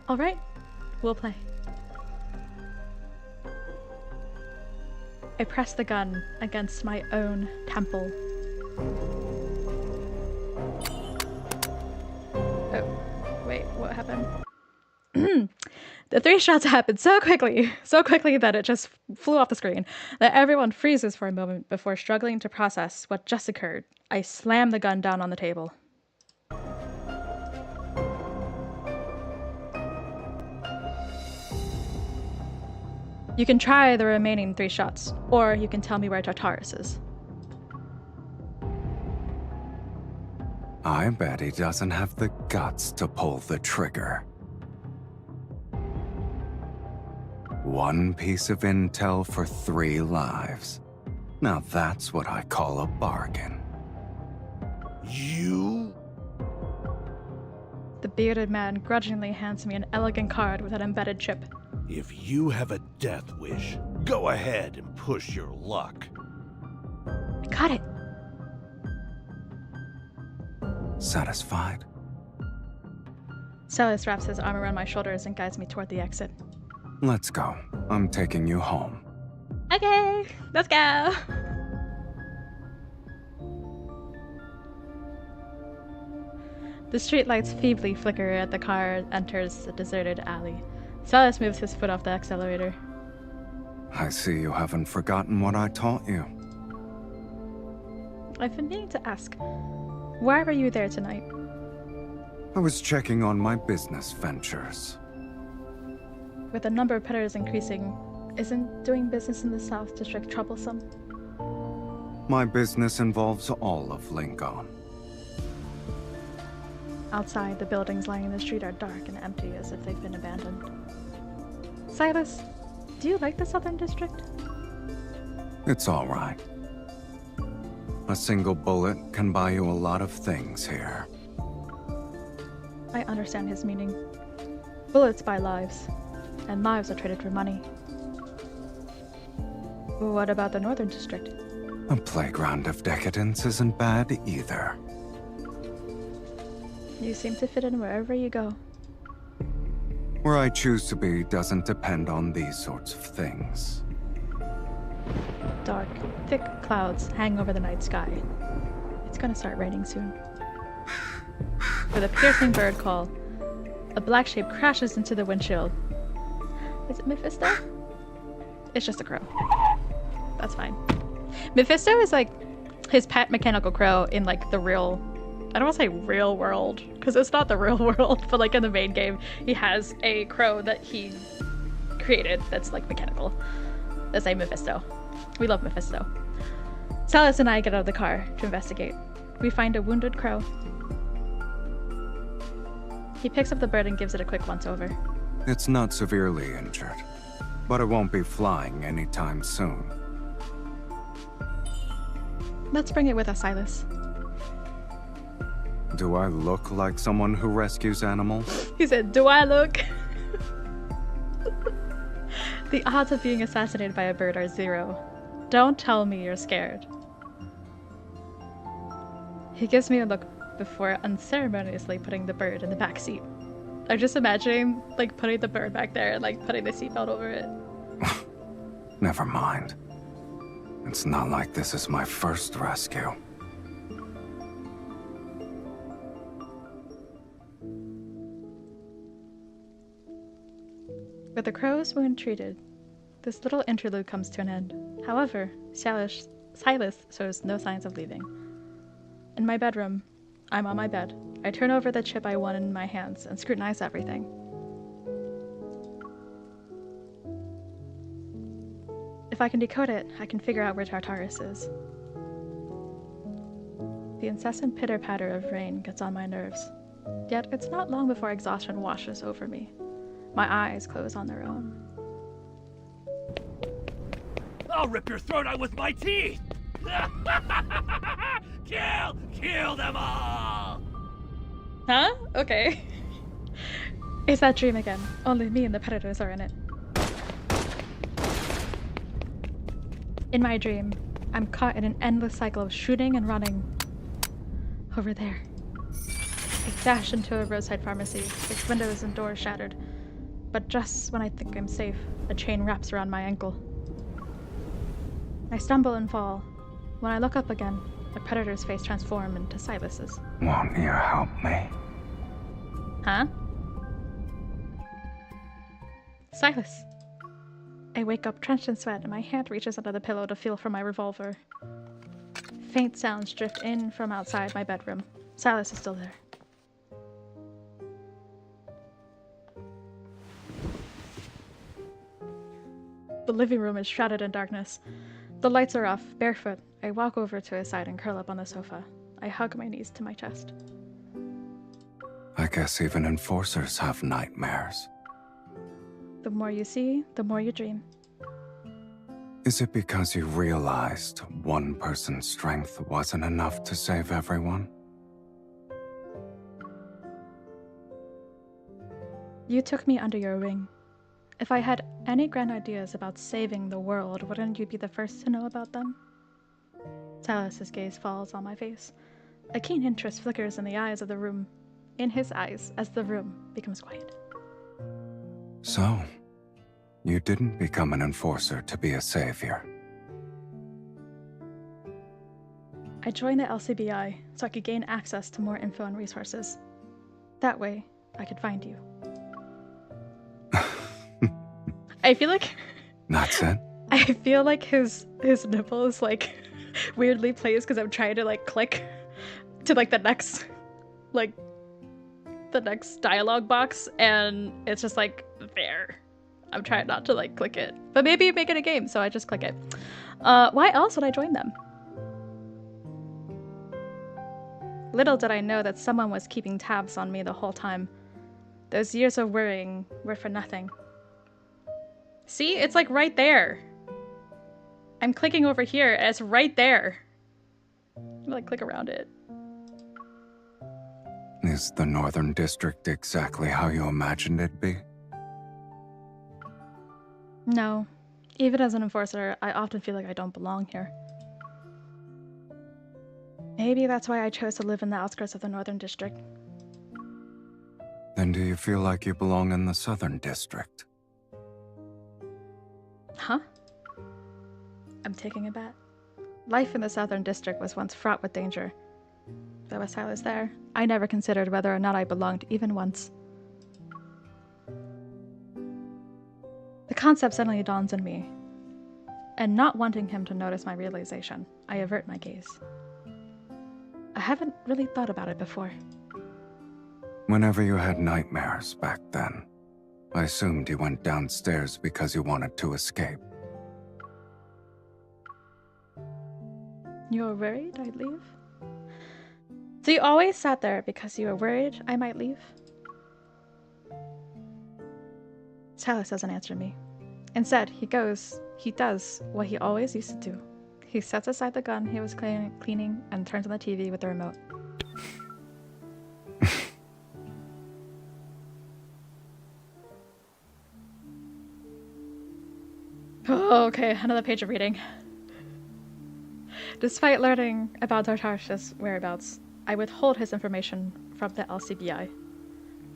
All right, we'll play. I press the gun against my own temple. Oh, wait, what happened? The 3 shots happened so quickly that it just flew off the screen, that everyone freezes for a moment before struggling to process what just occurred. I slam the gun down on the table. You can try the remaining 3 shots, or you can tell me where Tartarus is. I bet he doesn't have the guts to pull the trigger. 1 piece of intel for 3 lives. Now that's what I call a bargain. You? The bearded man grudgingly hands me an elegant card with an embedded chip. If you have a death wish, go ahead and push your luck. I got it. Satisfied? Silas wraps his arm around my shoulders and guides me toward the exit. Let's go. I'm taking you home. Okay, let's go. The streetlights feebly flicker as the car enters a deserted alley. Silas moves his foot off the accelerator. I see you haven't forgotten what I taught you. I've been meaning to ask, why were you there tonight? I was checking on my business ventures. With the number of predators increasing, isn't doing business in the South District troublesome? My business involves all of Lincoln. Outside, the buildings lying in the street are dark and empty as if they've been abandoned. Silas, do you like the Southern District? It's all right. A single bullet can buy you a lot of things here. I understand his meaning. Bullets buy lives, and lives are traded for money. What about the Northern District? A playground of decadence isn't bad either. You seem to fit in wherever you go. Where I choose to be doesn't depend on these sorts of things. Dark, thick clouds hang over the night sky. It's gonna start raining soon. With a piercing bird call, a black shape crashes into the windshield. Is it Mephisto? It's just a crow. That's fine. Mephisto is like his pet mechanical crow in like the real, I don't want to say real world, because it's not the real world, but like in the main game, he has a crow that he created that's like mechanical. That's a Mephisto. We love Mephisto. Silas and I get out of the car to investigate. We find a wounded crow. He picks up the bird and gives it a quick once-over. It's not severely injured, but it won't be flying anytime soon. Let's bring it with us, Silas. Do I look like someone who rescues animals? He said, do I look? The odds of being assassinated by a bird are 0. Don't tell me you're scared. He gives me a look before unceremoniously putting the bird in the back seat. I'm just imagining like putting the bird back there and like putting the seatbelt over it. Never mind. It's not like this is my first rescue. With the crow's wound treated, this little interlude comes to an end. However, Silas shows no signs of leaving. In my bedroom, I'm on my bed. I turn over the chip I won in my hands and scrutinize everything. If I can decode it, I can figure out where Tartarus is. The incessant pitter-patter of rain gets on my nerves. Yet it's not long before exhaustion washes over me. My eyes close on their own. I'll rip your throat out with my teeth! Kill them all! Huh? Okay. It's that dream again. Only me and the predators are in it. In my dream, I'm caught in an endless cycle of shooting and running. Over there. I dash into a roadside pharmacy, its windows and doors shattered. But just when I think I'm safe, a chain wraps around my ankle. I stumble and fall. When I look up again, the predator's face transforms into Silas's. Won't you help me? Huh? Silas. I wake up drenched in sweat and my hand reaches under the pillow to feel for my revolver. Faint sounds drift in from outside my bedroom. Silas is still there. The living room is shrouded in darkness. The lights are off. Barefoot, I walk over to his side and curl up on the sofa. I hug my knees to my chest. I guess even enforcers have nightmares. The more you see, the more you dream. Is it because you realized one person's strength wasn't enough to save everyone? You took me under your wing. If I had any grand ideas about saving the world, wouldn't you be the first to know about them? Silas's gaze falls on my face. A keen interest flickers in the eyes of the room, in his eyes, as the room becomes quiet. So, you didn't become an enforcer to be a savior. I joined the LCBI so I could gain access to more info and resources. That way, I could find you. I feel like... That's it? I feel like his nipple is like weirdly placed because I'm trying to like click to like the next dialogue box and it's just like there. I'm trying not to like click it, but maybe make it a game, so I just click it. Why else would I join them? Little did I know that someone was keeping tabs on me the whole time. Those years of worrying were for nothing. See, it's like right there. I'm clicking over here and it's right there. I'm gonna like click around it. Is the Northern District exactly how you imagined it'd be? No. Even as an enforcer, I often feel like I don't belong here. Maybe that's why I chose to live in the outskirts of the Northern District. Then do you feel like you belong in the Southern District? Huh? I'm taking a bet. Life in the Southern District was once fraught with danger. Though with Silas there, I never considered whether or not I belonged even once. The concept suddenly dawns on me, and not wanting him to notice my realization, I avert my gaze. I haven't really thought about it before. Whenever you had nightmares back then, I assumed you went downstairs because you wanted to escape. You were worried I'd leave? So you always sat there because you were worried I might leave? Silas doesn't answer me. Instead, he does what he always used to do. He sets aside the gun he was cleaning and turns on the TV with the remote. Oh, okay, another page of reading. Despite learning about Tartarsh's whereabouts, I withhold his information from the LCBI.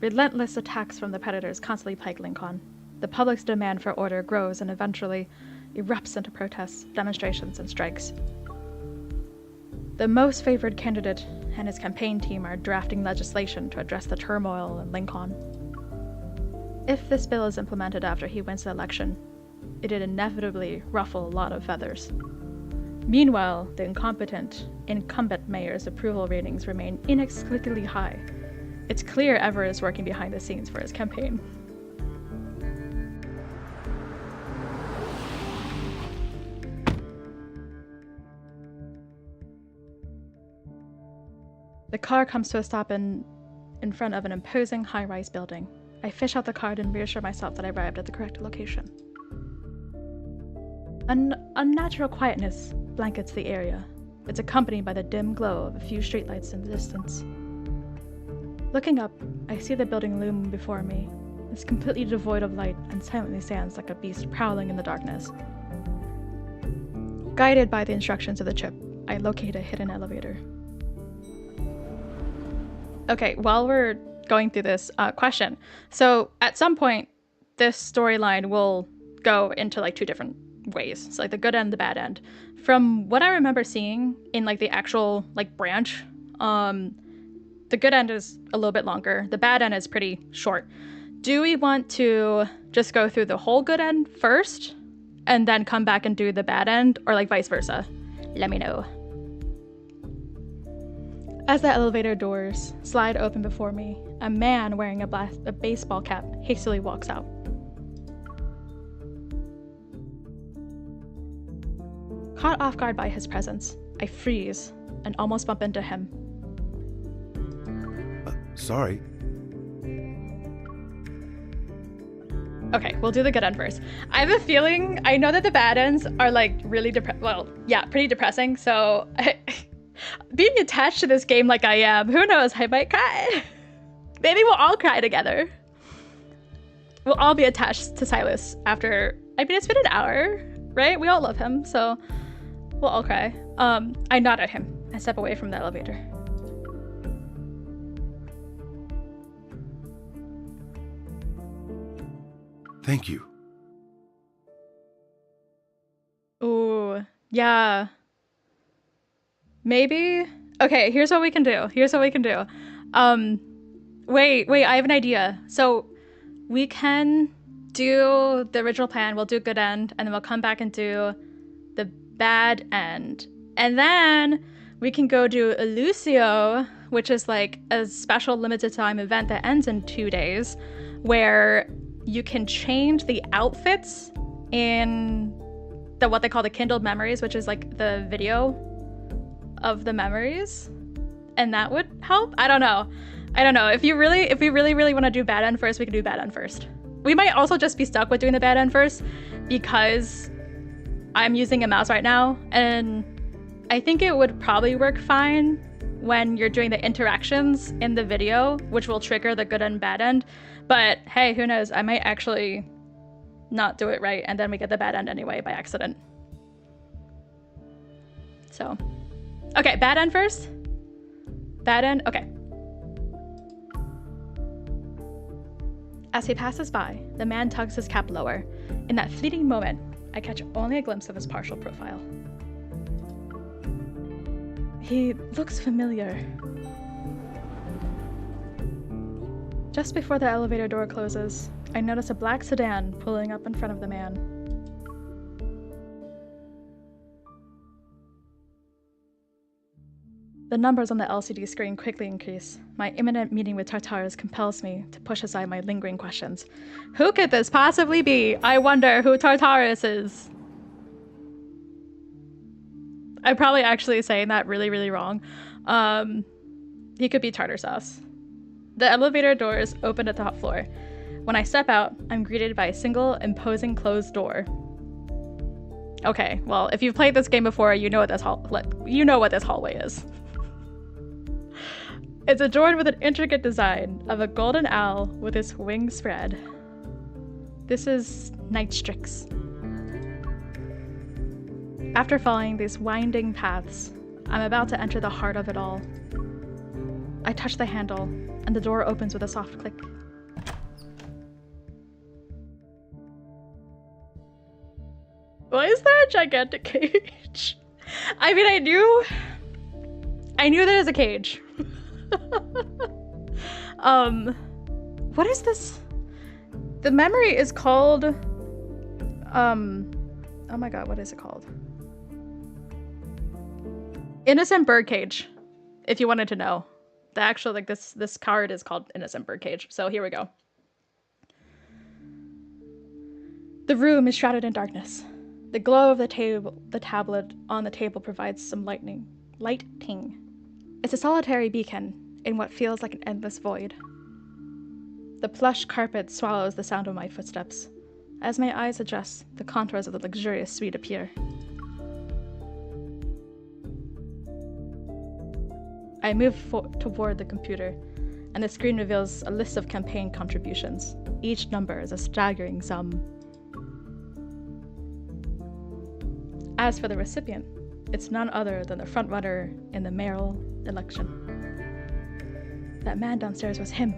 Relentless attacks from the predators constantly plague Lincoln. The public's demand for order grows and eventually erupts into protests, demonstrations, and strikes. The most favored candidate and his campaign team are drafting legislation to address the turmoil in Lincoln. If this bill is implemented after he wins the election, it'd inevitably ruffle a lot of feathers. Meanwhile, the incumbent mayor's approval ratings remain inexplicably high. It's clear Ever is working behind the scenes for his campaign. The car comes to a stop in front of an imposing high-rise building. I fish out the card and reassure myself that I arrived at the correct location. An unnatural quietness blankets the area. It's accompanied by the dim glow of a few streetlights in the distance. Looking up, I see the building loom before me. It's completely devoid of light and silently stands like a beast prowling in the darkness. Guided by the instructions of the chip, I locate a hidden elevator. Okay, while we're going through this, question. So at some point, this storyline will go into like two different ways. So like the good end, the bad end. From what I remember seeing in like the actual like branch, the good end is a little bit longer. The bad end is pretty short. Do we want to just go through the whole good end first and then come back and do the bad end, or like vice versa? Let me know. As the elevator doors slide open before me, a man wearing a baseball cap hastily walks out. Caught off guard by his presence, I freeze and almost bump into him. Sorry. Okay, we'll do the good end first. I have a feeling, I know that the bad ends are like really pretty depressing, so being attached to this game like I am, who knows, I might cry. Maybe we'll all cry together. We'll all be attached to Silas after, I mean, it's been an hour, right? We all love him, so we'll all cry. I nod at him and step away from the elevator. Thank you. Ooh, yeah. Maybe? Okay, here's what we can do. Wait, I have an idea. So we can do the original plan, we'll do good end, and then we'll come back and do the bad end. And then we can go do Lucio, which is like a special limited time event that ends in 2 days, where you can change the outfits in what they call the kindled memories, which is like the video of the memories, and that would help. I don't know. If we really want to do bad end first, we can do bad end first. We might also just be stuck with doing the bad end first because I'm using a mouse right now, and I think it would probably work fine when you're doing the interactions in the video, which will trigger the good and bad end. But hey, who knows? I might actually not do it right, and then we get the bad end anyway by accident. So, okay, bad end first. Bad end, okay. As he passes by, the man tugs his cap lower. In that fleeting moment, I catch only a glimpse of his partial profile. He looks familiar. Just before the elevator door closes, I notice a black sedan pulling up in front of the man. The numbers on the LCD screen quickly increase. My imminent meeting with Tartarus compels me to push aside my lingering questions. Who could this possibly be? I wonder who Tartarus is. I'm probably actually saying that really, really wrong. He could be tartar sauce. The elevator doors open at the top floor. When I step out, I'm greeted by a single, imposing closed door. Okay, well, if you've played this game before, you know what this hallway is. It's adorned with an intricate design of a golden owl with its wings spread. This is Nightstrix. After following these winding paths, I'm about to enter the heart of it all. I touch the handle, and the door opens with a soft click. Why is there a gigantic cage? I mean, I knew there was a cage. What is this? The memory is called, oh my god, what is it called? Innocent Birdcage, if you wanted to know. The actual, like, this card is called Innocent Birdcage, so here we go. The room is shrouded in darkness. The glow of the tablet on the table provides some lighting. It's a solitary beacon in what feels like an endless void. The plush carpet swallows the sound of my footsteps. As my eyes adjust, the contours of the luxurious suite appear. I move toward the computer, and the screen reveals a list of campaign contributions. Each number is a staggering sum. As for the recipient, it's none other than the frontrunner in the mayoral election. That man downstairs was him.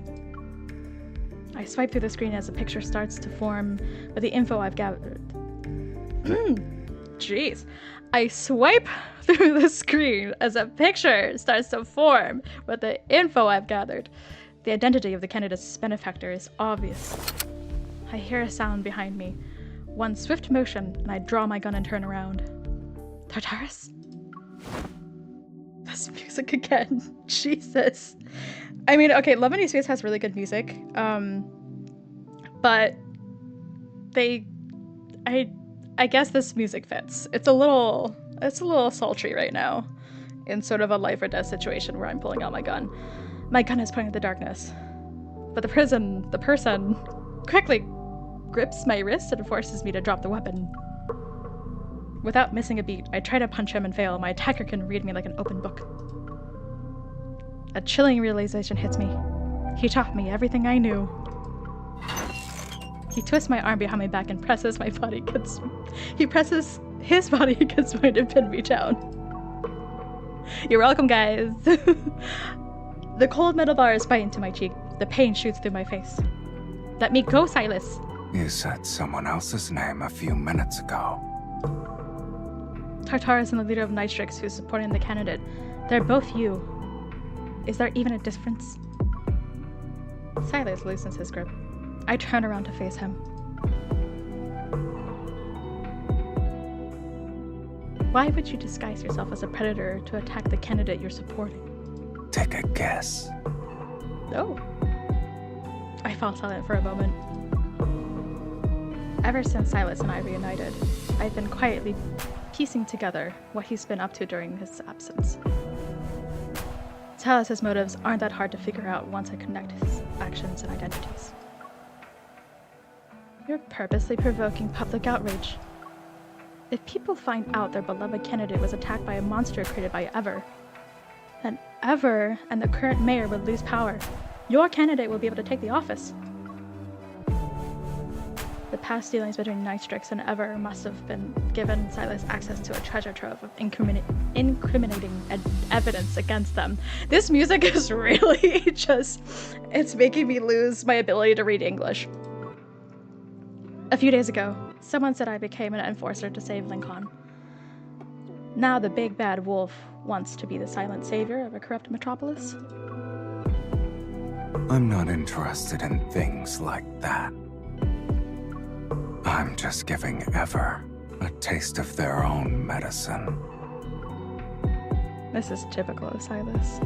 I swipe through the screen as the picture starts to form with the info I've gathered. Jeez. I swipe through the screen as a picture starts to form with the info I've gathered. The identity of the candidate's benefactor is obvious. I hear a sound behind me. One swift motion, and I draw my gun and turn around. Tartarus? This music again. Jesus. I mean, okay, Love and Space has really good music. But I guess this music fits. It's a little sultry right now, in sort of a life or death situation where I'm pulling out my gun. My gun is pointing at the darkness, but the person quickly grips my wrist and forces me to drop the weapon. Without missing a beat, I try to punch him and fail. My attacker can read me like an open book. A chilling realization hits me. He taught me everything I knew. He twists my arm behind my back and presses his body against mine to pin me down. You're welcome, guys. The cold metal bars bite into my cheek. The pain shoots through my face. Let me go, Silas. You said someone else's name a few minutes ago. Tartarus and the leader of Nitrix who's supporting the candidate. They're both you. Is there even a difference? Silas loosens his grip. I turn around to face him. Why would you disguise yourself as a predator to attack the candidate you're supporting? Take a guess. Oh. I fall silent for a moment. Ever since Silas and I reunited, I've been quietly piecing together what he's been up to during his absence. Silas's motives aren't that hard to figure out once I connect his actions and identities. You're purposely provoking public outrage. If people find out their beloved candidate was attacked by a monster created by Ever, then Ever and the current mayor would lose power. Your candidate will be able to take the office. The past dealings between Nitrix and Ever must have been given Silas access to a treasure trove of incriminating evidence against them. This music is really just, it's making me lose my ability to read English. A few days ago, someone said I became an enforcer to save Lincoln. Now the big bad wolf wants to be the silent savior of a corrupt metropolis. I'm not interested in things like that. I'm just giving Ever a taste of their own medicine. This is typical of Silas.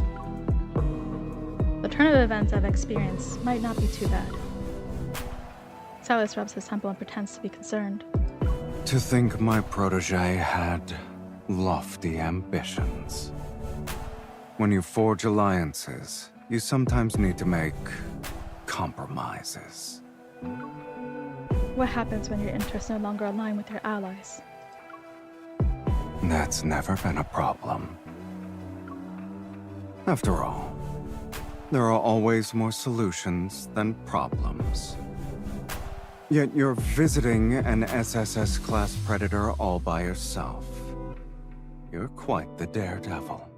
The turn of events I've experienced might not be too bad. Silas rubs his temple and pretends to be concerned. To think my protege had lofty ambitions. When you forge alliances, you sometimes need to make compromises. What happens when your interests no longer align with your allies? That's never been a problem. After all, there are always more solutions than problems. Yet you're visiting an SSS-class predator all by yourself. You're quite the daredevil.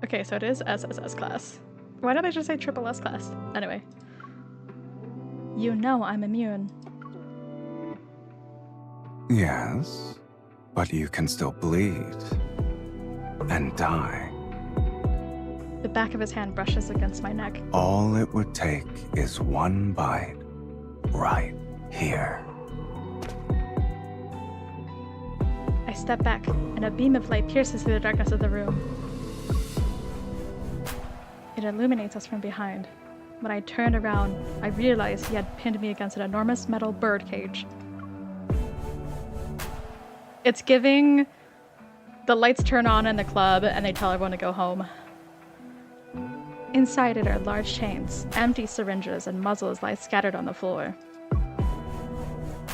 Okay, so it is SSS class. Why don't they just say triple S class? Anyway. You know I'm immune. Yes, but you can still bleed and die. The back of his hand brushes against my neck. All it would take is one bite right here. I step back, and a beam of light pierces through the darkness of the room. It illuminates us from behind. When I turned around, I realized he had pinned me against an enormous metal bird cage. It's giving the lights turn on in the club and they tell everyone to go home. Inside it are large chains, empty syringes, and muzzles lie scattered on the floor.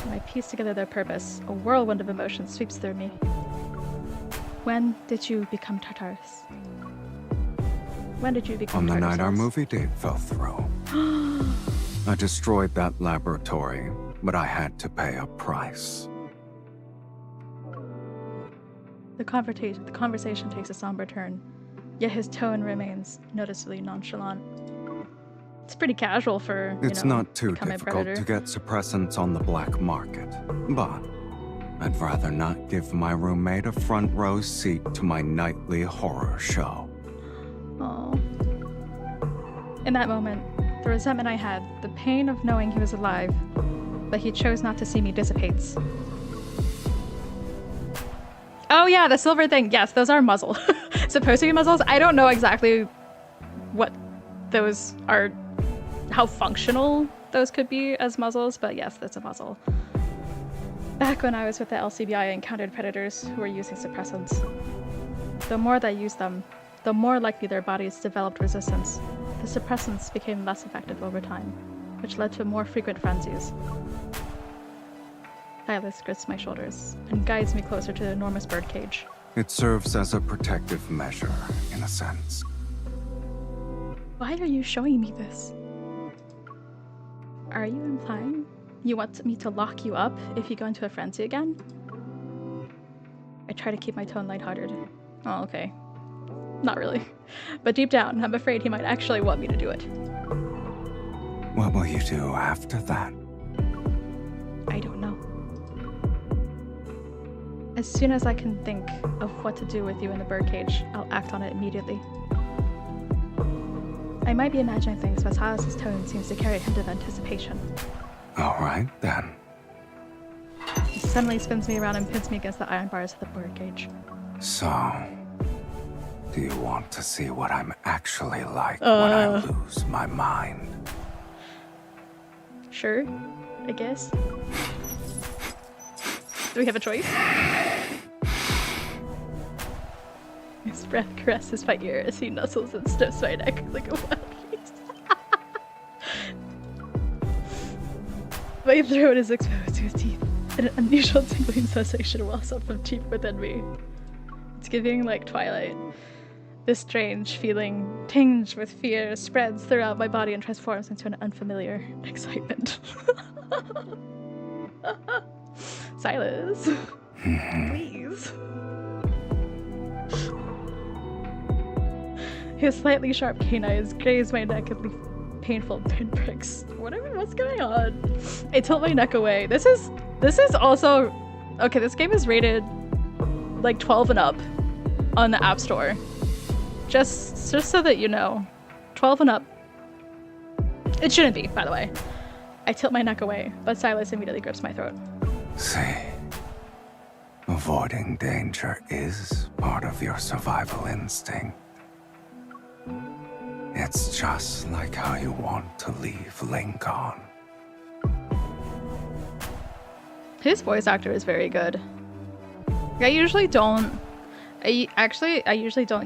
When I piece together their purpose, a whirlwind of emotion sweeps through me. When did you become Tartarus? When did you become On the Tartarus? night our movie date fell through. I destroyed that laboratory, but I had to pay a price. The conversation takes a somber turn, yet his tone remains noticeably nonchalant. It's pretty casual for, It's not too become a difficult predator. to get suppressants on the black market, but I'd rather not give my roommate a front row seat to my nightly horror show. Aww. In that moment, The resentment I had, the pain of knowing he was alive, but he chose not to see me dissipates. Oh yeah, the silver thing. Yes, those are muzzle. Supposed to be muzzles. I don't know exactly what those are, how functional those could be as muzzles, but yes, that's a muzzle. Back when I was with the LCBI, I encountered predators who were using suppressants. The more they used them, the more likely their bodies developed resistance. The suppressants became less effective over time, which led to more frequent frenzies. Silas grips my shoulders and guides me closer to the enormous birdcage. It serves as a protective measure, in a sense. Why are you showing me this? Are you implying you want me to lock you up if you go into a frenzy again? I try to keep my tone lighthearted. Oh, okay. Not really. But deep down, I'm afraid he might actually want me to do it. What will you do after that? I don't know. As soon as I can think of what to do with you in the birdcage, I'll act on it immediately. I might be imagining things, but Silas's tone seems to carry a hint of anticipation. All right, then. He suddenly spins me around and pins me against the iron bars of the birdcage. So, do you want to see what I'm actually like when I lose my mind? Sure, I guess. Do we have a choice? His breath caresses my ear as he nuzzles and sniffs my neck like a wild beast. My throat is exposed to his teeth, and an unusual tingling sensation wells up from deep within me. It's giving like Twilight. This strange feeling, tinged with fear, spreads throughout my body and transforms into an unfamiliar excitement. Silas, please. His slightly sharp canines graze my neck and leave painful pinpricks. What's going on? I tilt my neck away. This is also okay. This game is rated like 12 and up on the App Store. Just so that you know, 12 and up. It shouldn't be, by the way. I tilt my neck away, but Silas immediately grips my throat. See, avoiding danger is part of your survival instinct. It's just like how you want to leave Lincoln. His voice actor is very good. I usually don't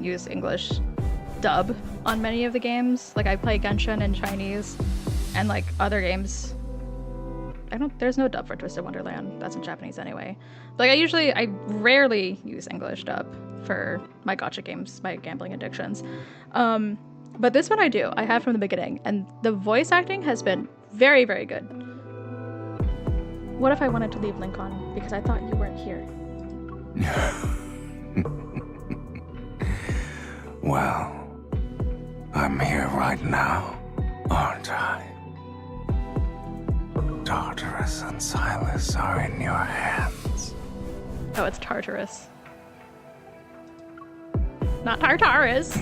use English dub on many of the games. Like I play Genshin in Chinese and like other games. There's no dub for Twisted Wonderland. That's in Japanese anyway. Like I rarely use English dub for my gacha games, my gambling addictions. But this one I do. I have from the beginning, and the voice acting has been very, very good. What if I wanted to leave Lincoln because I thought you weren't here? Well, I'm here right now, aren't I? Tartarus and Silas are in your hands. Oh, it's Tartarus. Not Tartarus.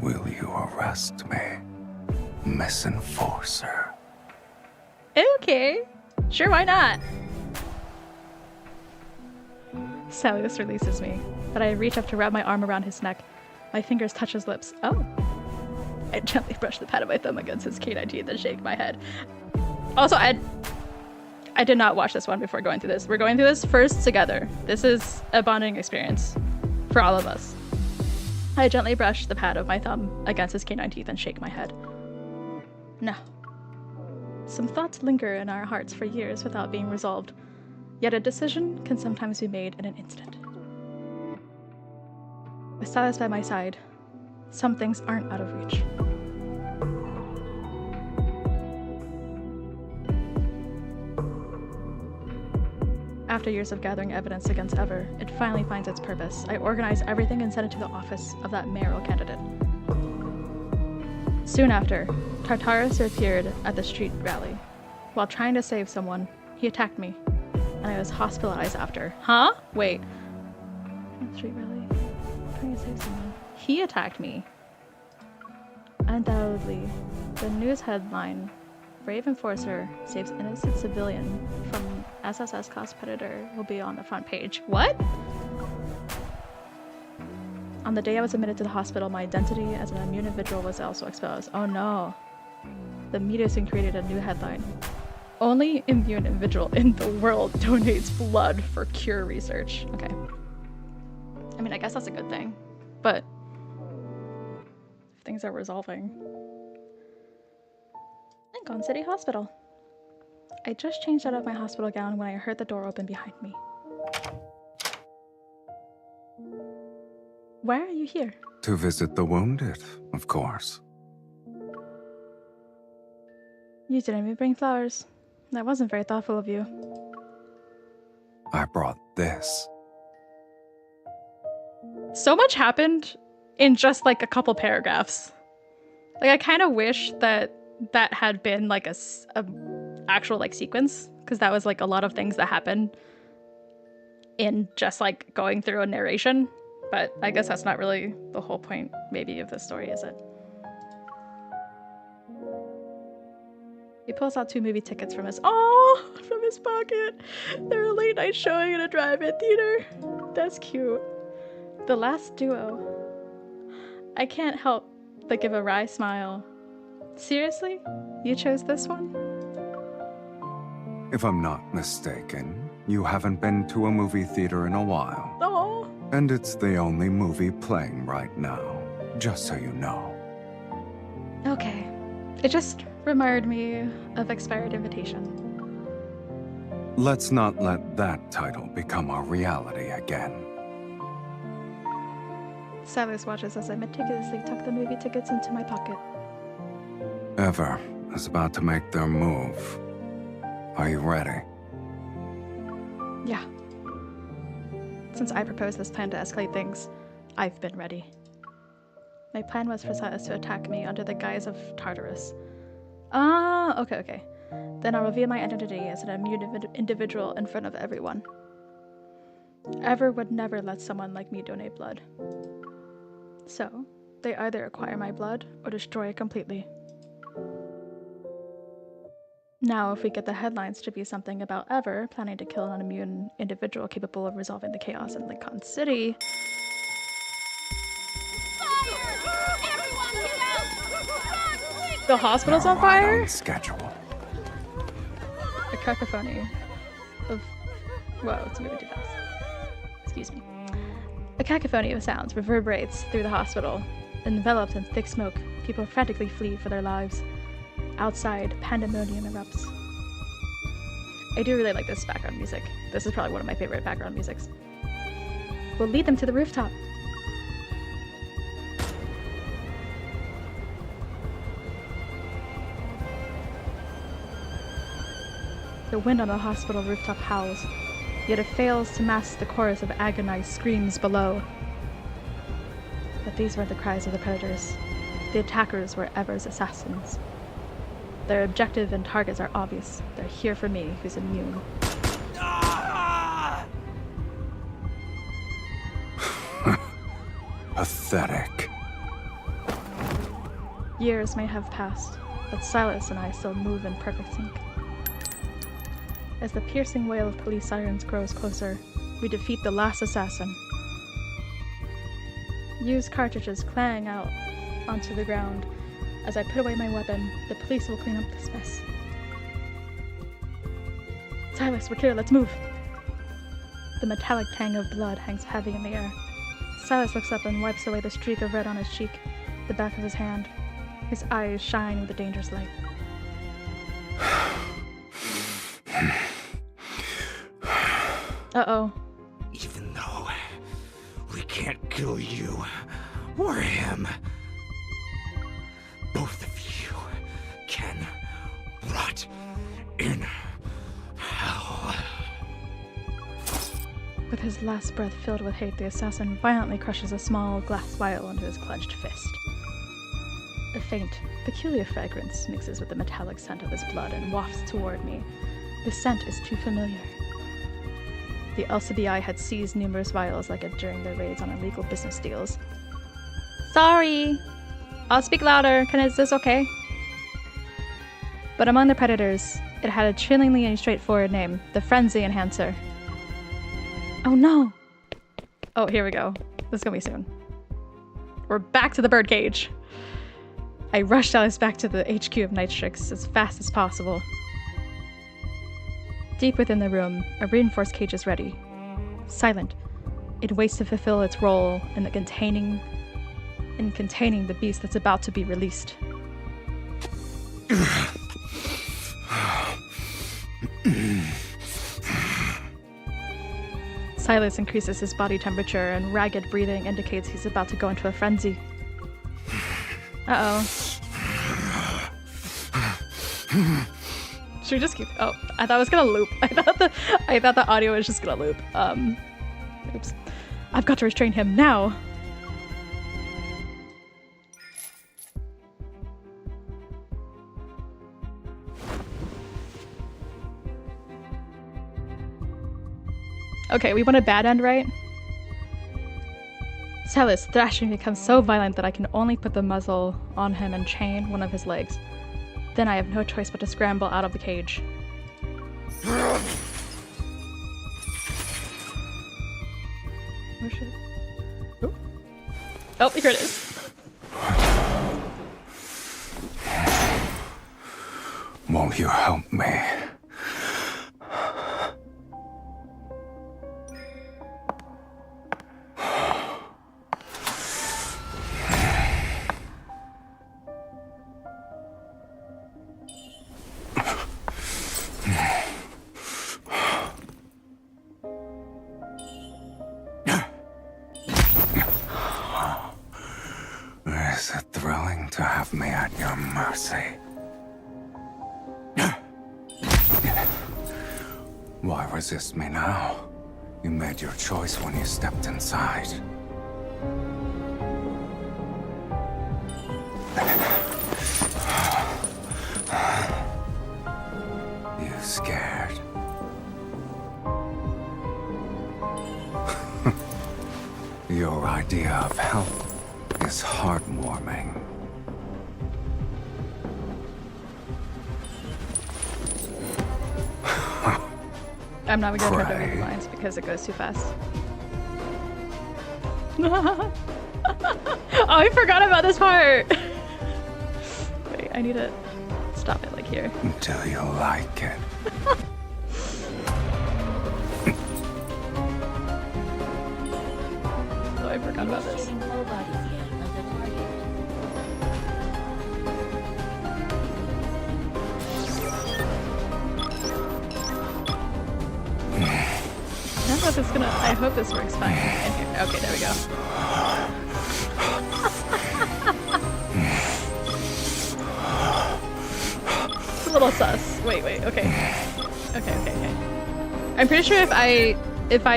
Will you arrest me, Miss Enforcer? Okay. Sure, why not? Silas releases me, but I reach up to wrap my arm around his neck. My fingers touch his lips. Oh. I gently brush the pad of my thumb against his canine teeth and shake my head. Also, I did not watch this one before going through this. We're going through this first together. This is a bonding experience for all of us. I gently brush the pad of my thumb against his canine teeth and shake my head. No. Some thoughts linger in our hearts for years without being resolved, yet a decision can sometimes be made in an instant. With Silas by my side, some things aren't out of reach. After years of gathering evidence against Ever, it finally finds its purpose. I organize everything and send it to the office of that mayoral candidate. Soon after, Tartarus appeared at the street rally. While trying to save someone, he attacked me, and I was hospitalized after. Huh? Wait. Street rally? Trying to save someone. He attacked me. Undoubtedly, the news headline, Brave Enforcer saves innocent civilian from SSS-class predator, will be on the front page. What? On the day I was admitted to the hospital, my identity as an immune individual was also exposed. Oh no. The media soon created a new headline. Only immune individual in the world donates blood for cure research. Okay. I mean, I guess that's a good thing, but things are resolving. Lincoln City Hospital. I just changed out of my hospital gown when I heard the door open behind me. Why are you here? To visit the wounded, of course. You didn't even bring flowers. That wasn't very thoughtful of you. I brought this. So much happened in just like a couple paragraphs. Like, I kind of wish that that had been like a actual like sequence, because that was like a lot of things that happened in just like going through a narration. But I guess that's not really the whole point, maybe, of this story, is it? He pulls out 2 movie tickets from his pocket. They're a late night showing in a drive-in theater. That's cute. The Last Duo. I can't help but give a wry smile. Seriously? You chose this one? If I'm not mistaken, you haven't been to a movie theater in a while. Oh. And it's the only movie playing right now, just so you know. Okay. It just reminded me of Expired Invitation. Let's not let that title become our reality again. Silas watches as I meticulously tuck the movie tickets into my pocket. Ever is about to make their move. Are you ready? Yeah. Since I proposed this plan to escalate things, I've been ready. My plan was for Silas to attack me under the guise of Tartarus. Ah, okay. Then I'll reveal my identity as an immune individual in front of everyone. Ever would never let someone like me donate blood. So, they either acquire my blood or destroy it completely. Now, if we get the headlines to be something about Ever planning to kill an immune individual capable of resolving the chaos in Lincoln City... The hospital's on fire? On schedule. A cacophony of... Whoa, it's moving too fast. Excuse me. A cacophony of sounds reverberates through the hospital. Enveloped in thick smoke, people frantically flee for their lives. Outside, pandemonium erupts. I do really like this background music. This is probably one of my favorite background musics. We'll lead them to the rooftop. The wind on the hospital rooftop howls, yet it fails to mask the chorus of agonized screams below. But these weren't the cries of the predators. The attackers were Ever's assassins. Their objective and targets are obvious. They're here for me, who's immune. Pathetic. Years may have passed, but Silas and I still move in perfect sync. As the piercing wail of police sirens grows closer, we defeat the last assassin. Used cartridges clang out onto the ground. As I put away my weapon, the police will clean up this mess. Silas, we're clear, let's move. The metallic tang of blood hangs heavy in the air. Silas looks up and wipes away the streak of red on his cheek, the back of his hand. His eyes shine with a dangerous light. Uh-oh. Even though we can't kill you or him, both of you can rot in hell. With his last breath filled with hate, the assassin violently crushes a small glass vial into his clenched fist. A faint, peculiar fragrance mixes with the metallic scent of his blood and wafts toward me. The scent is too familiar. The LCBI had seized numerous vials like it during their raids on illegal business deals. Sorry! speak louder. Is this okay? But among the predators, it had a chillingly and straightforward name, the Frenzy Enhancer. Oh no! Oh, here we go. This is gonna be soon. We're back to the birdcage. I rushed Alice back to the HQ of Nightstrix as fast as possible. Deep within the room, a reinforced cage is ready. Silent, it waits to fulfill its role in containing the beast that's about to be released. Silas increases his body temperature, and ragged breathing indicates he's about to go into a frenzy. Uh-oh. Should we just keep... Oh, I thought it was gonna loop. I thought the audio was just gonna loop. Oops. I've got to restrain him now! Okay, we want a bad end, right? Silas' thrashing becomes so violent that I can only put the muzzle on him and chain one of his legs. Then I have no choice but to scramble out of the cage. Oh shit. Oh, here it is. Won't you help me? Is it thrilling to have me at your mercy? Why resist me now? You made your choice when you stepped inside. You scared? Your idea of help is heartwarming. I'm not gonna try to Pray. read the lines because it goes too fast. Oh, I forgot about this part! Wait, I need to stop it like here. Do you like it? Oh, I forgot about this. I don't know if it's gonna... I hope this works fine. Okay, there we go. It's a little sus. Wait, okay. Okay. I'm pretty sure if I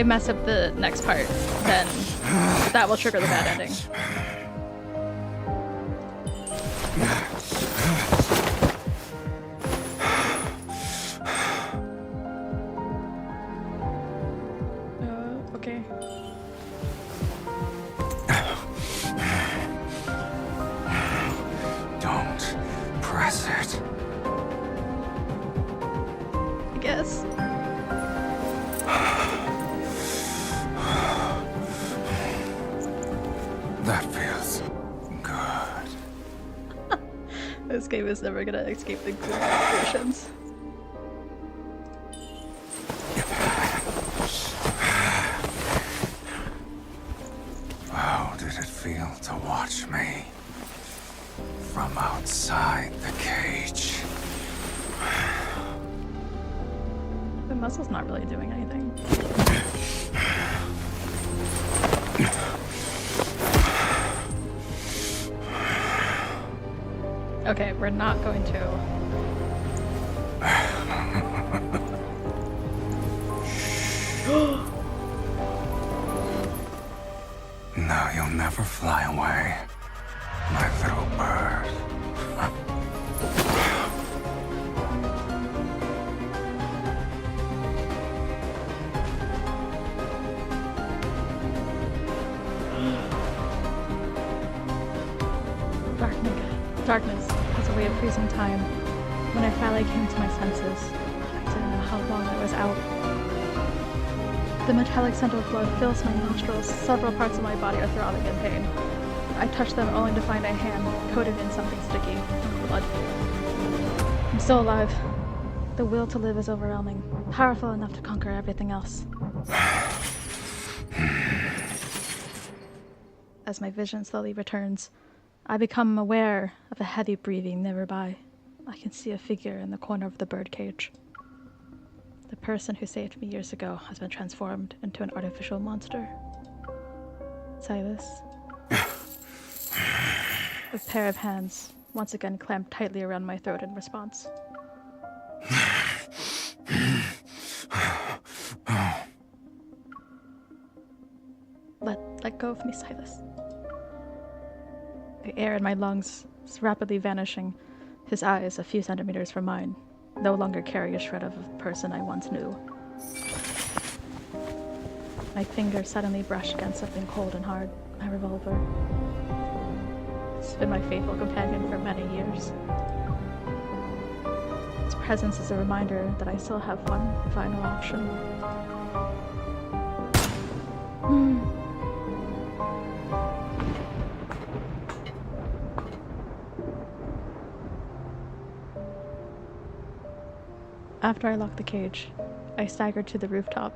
mess up the next part, then that will trigger the bad ending. Okay. Don't press it. I guess. That feels good. This game is never gonna escape the creations. How did it feel to watch me from outside the cage? The muscle's not really doing anything. Okay, we're not going to. No, you'll never fly away, my little bird. Darkness. Darkness has a way of freezing time. When I finally came to my senses, I didn't know how long I was out. The metallic scent of blood fills my nostrils. Several parts of my body are throbbing in pain. I touch them only to find a hand coated in something sticky. Blood. I'm still alive. The will to live is overwhelming, powerful enough to conquer everything else. As my vision slowly returns, I become aware of a heavy breathing nearby. I can see a figure in the corner of the birdcage. The person who saved me years ago has been transformed into an artificial monster. Silas. A pair of hands once again clamped tightly around my throat in response. Let go of me, Silas. The air in my lungs is rapidly vanishing, his eyes a few centimeters from mine, no longer carry a shred of a person I once knew. My fingers suddenly brush against something cold and hard, my revolver. It's been my faithful companion for many years. Its presence is a reminder that I still have one final option. After I locked the cage, I staggered to the rooftop.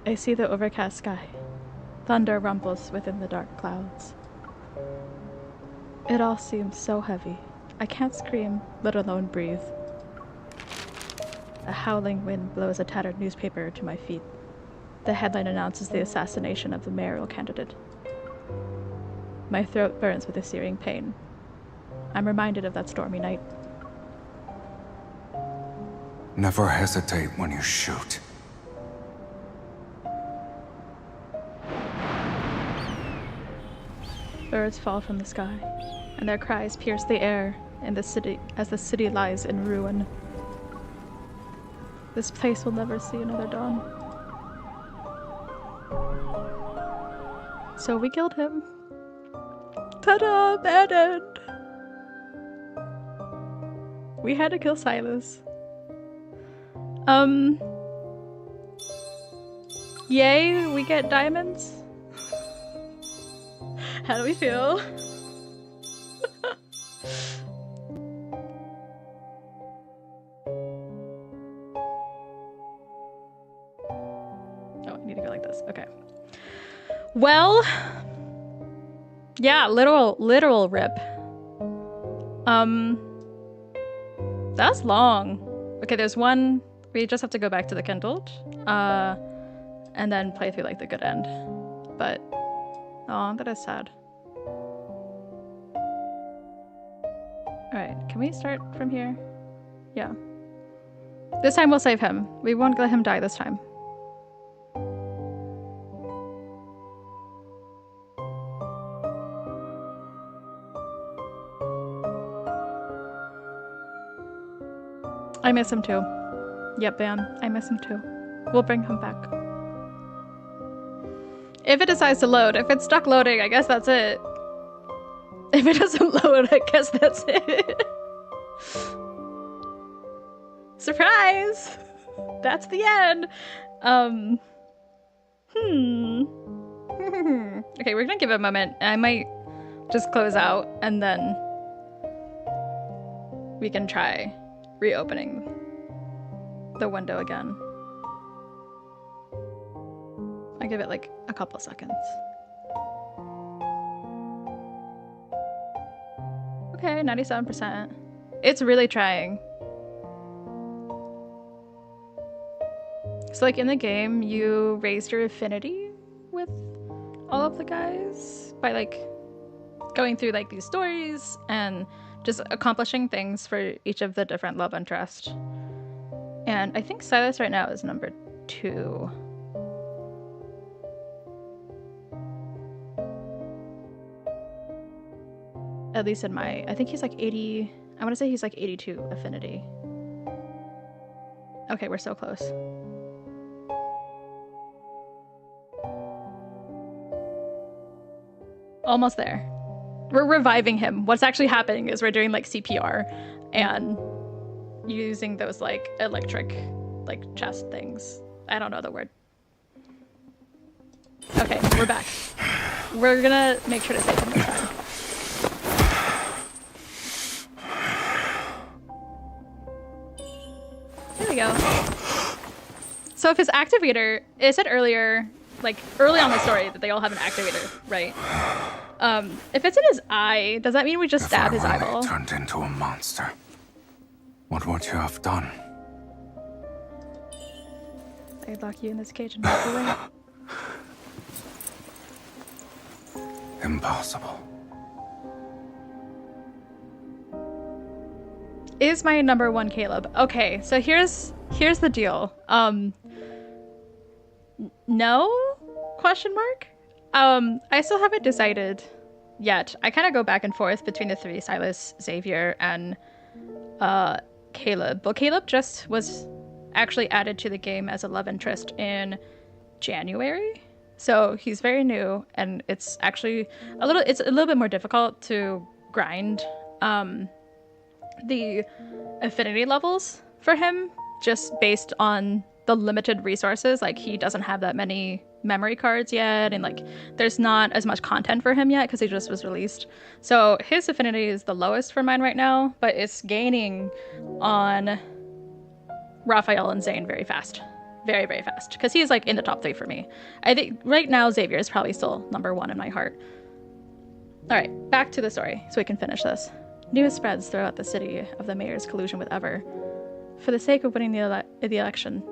I see the overcast sky. Thunder rumbles within the dark clouds. It all seems so heavy. I can't scream, let alone breathe. A howling wind blows a tattered newspaper to my feet. The headline announces the assassination of the mayoral candidate. My throat burns with a searing pain. I'm reminded of that stormy night. Never hesitate when you shoot. Birds fall from the sky, and their cries pierce the air in the city as the city lies in ruin. This place will never see another dawn. So we killed him. Ta-da! Bad end! We had to kill Silas. Yay, we get diamonds. How do we feel? Oh, I need to go like this. Okay. Well, yeah, literal rip. That's long. Okay, there's one. We just have to go back to the Kindled, and then play through like the good end. But oh, that is sad. All right, can we start from here? Yeah. This time we'll save him. We won't let him die this time. I miss him too. Yep, Van. I miss him too. We'll bring him back. If it decides to load. If it's stuck loading, I guess that's it. If it doesn't load, I guess that's it. Surprise! That's the end. Okay, we're gonna give it a moment. I might just close out and then we can try reopening the window again. I give it like a couple seconds. Okay, 97%. It's really trying. So like in the game, you raised your affinity with all of the guys by like going through like these stories and just accomplishing things for each of the different love interests. And I think Silas right now is number 2. At least in my, I think he's like 80, I want to say he's like 82 affinity. Okay, we're so close. Almost there. we're reviving him. What's actually happening is we're doing like CPR and using those like electric like chest things. I don't know the word. Okay, we're back. We're gonna make sure to save him this time. There we go. So if his activator, it said earlier, like early on the story that they all have an activator, right? If it's in his eye, does that mean we just stab his eyeball? Turned into a monster, what would you have done? I'd lock you in this cage and walk away. Impossible. Is my number one Caleb? Okay, so here's the deal. No? Question mark? I still haven't decided yet. I kind of go back and forth between the three, Silas, Xavier, and Caleb. But Caleb just was actually added to the game as a love interest in January. So he's very new, and it's actually a little bit more difficult to grind the affinity levels for him, just based on the limited resources. Like, he doesn't have that many memory cards yet, and like there's not as much content for him yet because he just was released. So his affinity is the lowest for mine right now, but it's gaining on Raphael and Zane very fast. Very, very fast. Because he's like in the top 3 for me. I think right now Xavier is probably still number 1 in my heart. Alright, back to the story so we can finish this. News spreads throughout the city of the mayor's collusion with Ever. For the sake of winning the election,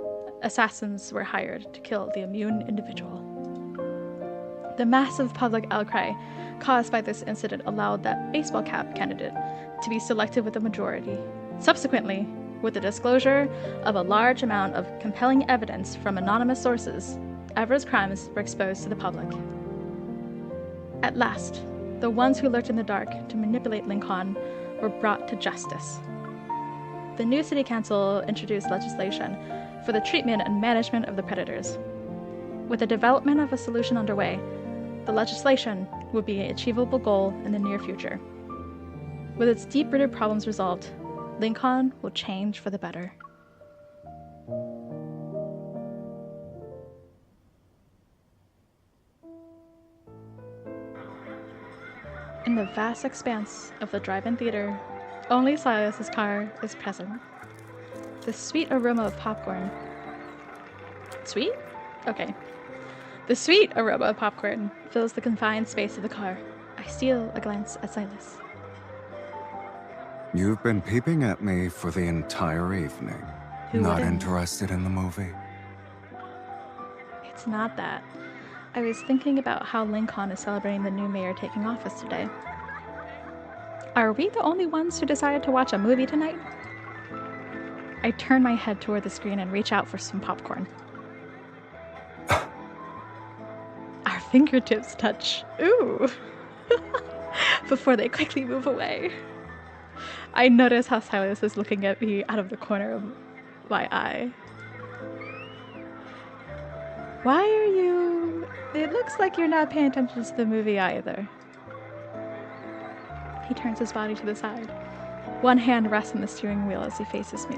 assassins were hired to kill the immune individual. The massive public outcry caused by this incident allowed that baseball cap candidate to be selected with the majority. Subsequently, with the disclosure of a large amount of compelling evidence from anonymous sources, Ever's crimes were exposed to the public. At last, the ones who lurked in the dark to manipulate Lincoln were brought to justice. The new city council introduced legislation for the treatment and management of the predators. With the development of a solution underway, the legislation would be an achievable goal in the near future. With its deep-rooted problems resolved, Lincoln will change for the better. In the vast expanse of the drive-in theater, only Silas's car is present. The sweet aroma of popcorn. Sweet? Okay. The sweet aroma of popcorn fills the confined space of the car. I steal a glance at Silas. You've been peeping at me for the entire evening. Who Not wouldn't? interested in the movie? It's not that. I was thinking about how Lincoln is celebrating the new mayor taking office today. Are we the only ones who decided to watch a movie tonight? I turn my head toward the screen and reach out for some popcorn. Our fingertips touch. Ooh! Before they quickly move away. I notice how Silas is looking at me out of the corner of my eye. Why are you... It looks like you're not paying attention to the movie either. He turns his body to the side. One hand rests on the steering wheel as he faces me,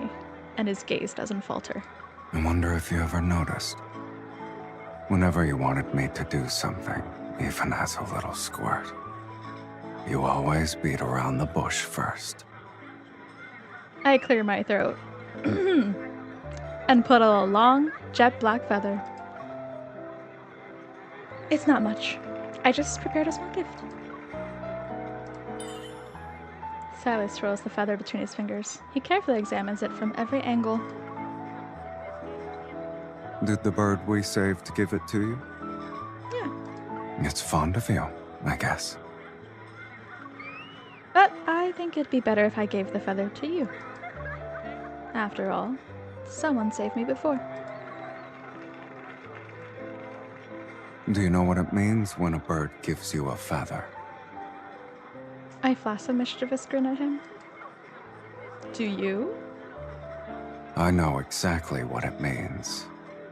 and his gaze doesn't falter. I wonder if you ever noticed. Whenever you wanted me to do something, even as a little squirt, you always beat around the bush first. I clear my throat and put a long, jet black feather. It's not much. I just prepared a small gift. Silas twirls the feather between his fingers. He carefully examines it from every angle. Did the bird we saved give it to you? Yeah. It's fond of you, I guess. But I think it'd be better if I gave the feather to you. After all, someone saved me before. Do you know what it means when a bird gives you a feather? I flash a mischievous grin at him. Do you? I know exactly what it means,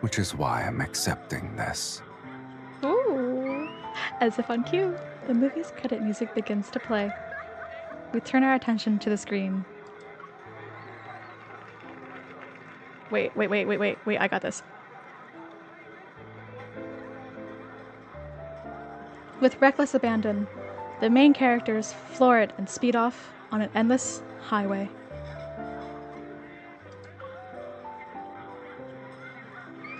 which is why I'm accepting this. Ooh, as if on cue. The movie's credit music begins to play. We turn our attention to the screen. Wait, I got this. With reckless abandon, the main characters floor it and speed off on an endless highway.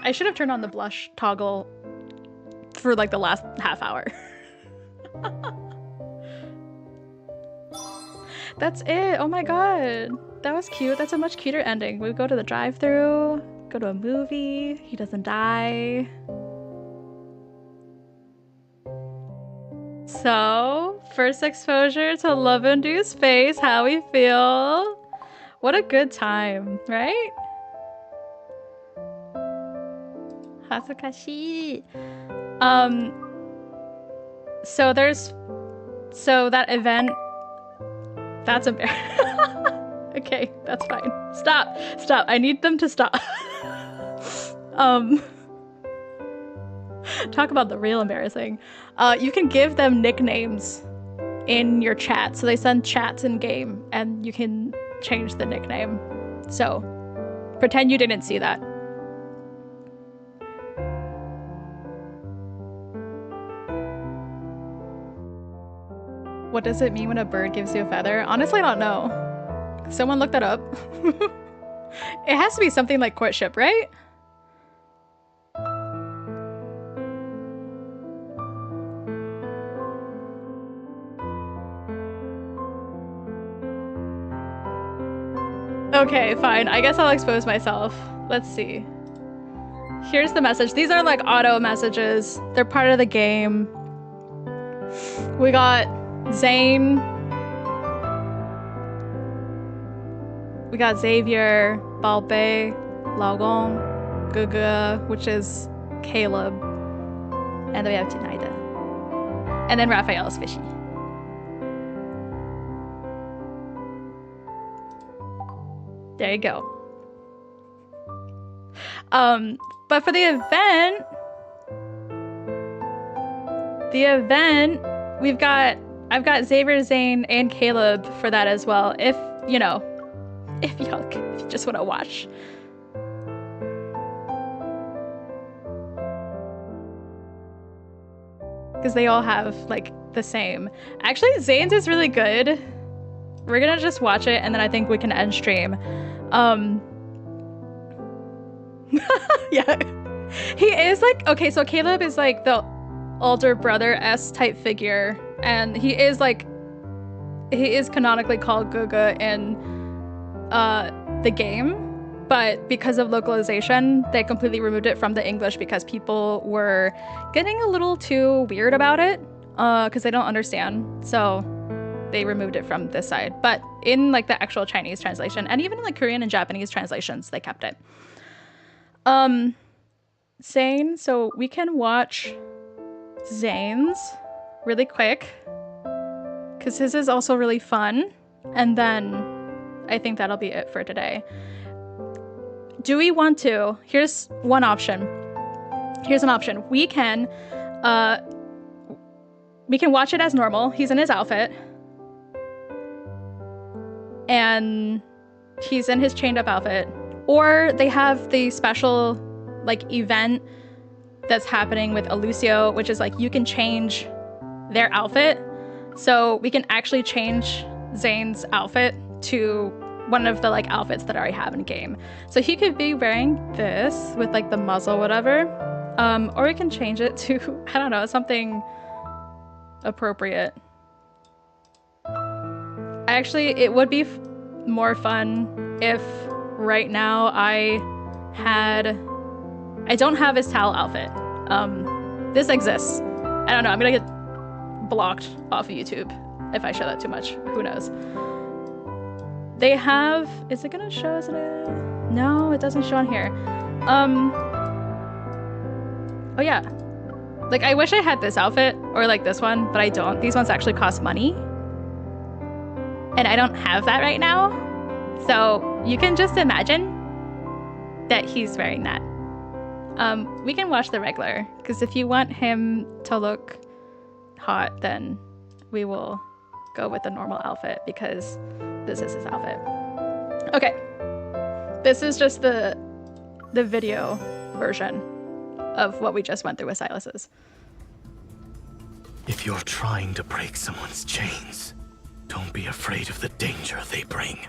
I should have turned on the blush toggle for like the last half hour. That's it. Oh my god. That was cute. That's a much cuter ending. We go to the drive-thru, go to a movie, he doesn't die. So, first exposure to love-induced space, how we feel. What a good time, right? Hazukashi. So that event, that's embarrassing. Okay, that's fine. Stop. I need them to stop. Talk about the real embarrassing. You can give them nicknames in your chat. So they send chats in game and you can change the nickname. So pretend you didn't see that. What does it mean when a bird gives you a feather? Honestly, I don't know. Someone look that up. It has to be something like courtship, right? Okay, fine. I guess I'll expose myself. Let's see. Here's the message. These are like auto messages. They're part of the game. We got Zane. We got Xavier, Balbe, Laogong, Guga, which is Caleb. And then we have Tinaida. And then Raphael's fishy. There you go. But for the event, I've got Xavier, Zane, and Caleb for that as well. If you just want to watch. Because they all have like the same. Actually, Zane's is really good. We're gonna just watch it and then I think we can end stream. Yeah. He is like, okay, so Caleb is like the older brother-esque type figure, and he is canonically called Guga in the game, but because of localization, they completely removed it from the English because people were getting a little too weird about it, because they don't understand, so they removed it from this side. But in like the actual Chinese translation, and even in like Korean and Japanese translations, they kept it. Zane, so we can watch Zane's really quick, because his is also really fun, and then I think that'll be it for today. Do we want to? Here's one option. Here's an option. We can watch it as normal. He's in his outfit. And he's in his chained up outfit. Or they have the special like event that's happening with Alucio, which is like you can change their outfit. So we can actually change Zane's outfit to one of the like outfits that I already have in game. So he could be wearing this with like the muzzle, whatever. Or we can change it to, I don't know, something appropriate. Actually, it would be more fun if right now I don't have his towel outfit. This exists. I don't know, I'm gonna get blocked off of YouTube if I show that too much. Who knows? They have, is it gonna show us it? No, it doesn't show on here. Oh yeah. Like I wish I had this outfit or like this one, but I don't. These ones actually cost money. And I don't have that right now. So you can just imagine that he's wearing that. We can watch the regular, because if you want him to look hot, then we will go with the normal outfit because this is his outfit. Okay, this is just the video version of what we just went through with Silas's. If you're trying to break someone's chains, don't be afraid of the danger they bring.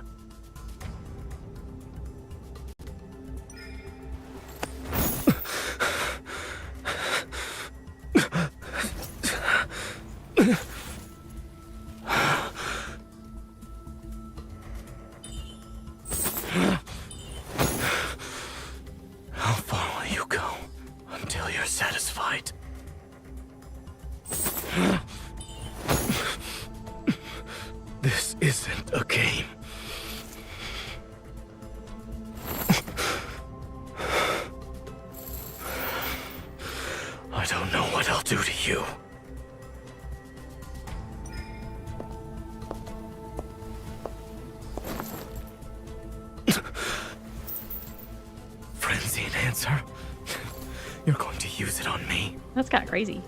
How far will you go until you're satisfied? This isn't a game. I don't know what I'll do to you. Frenzy enhancer? You're going to use it on me? That's kind of crazy.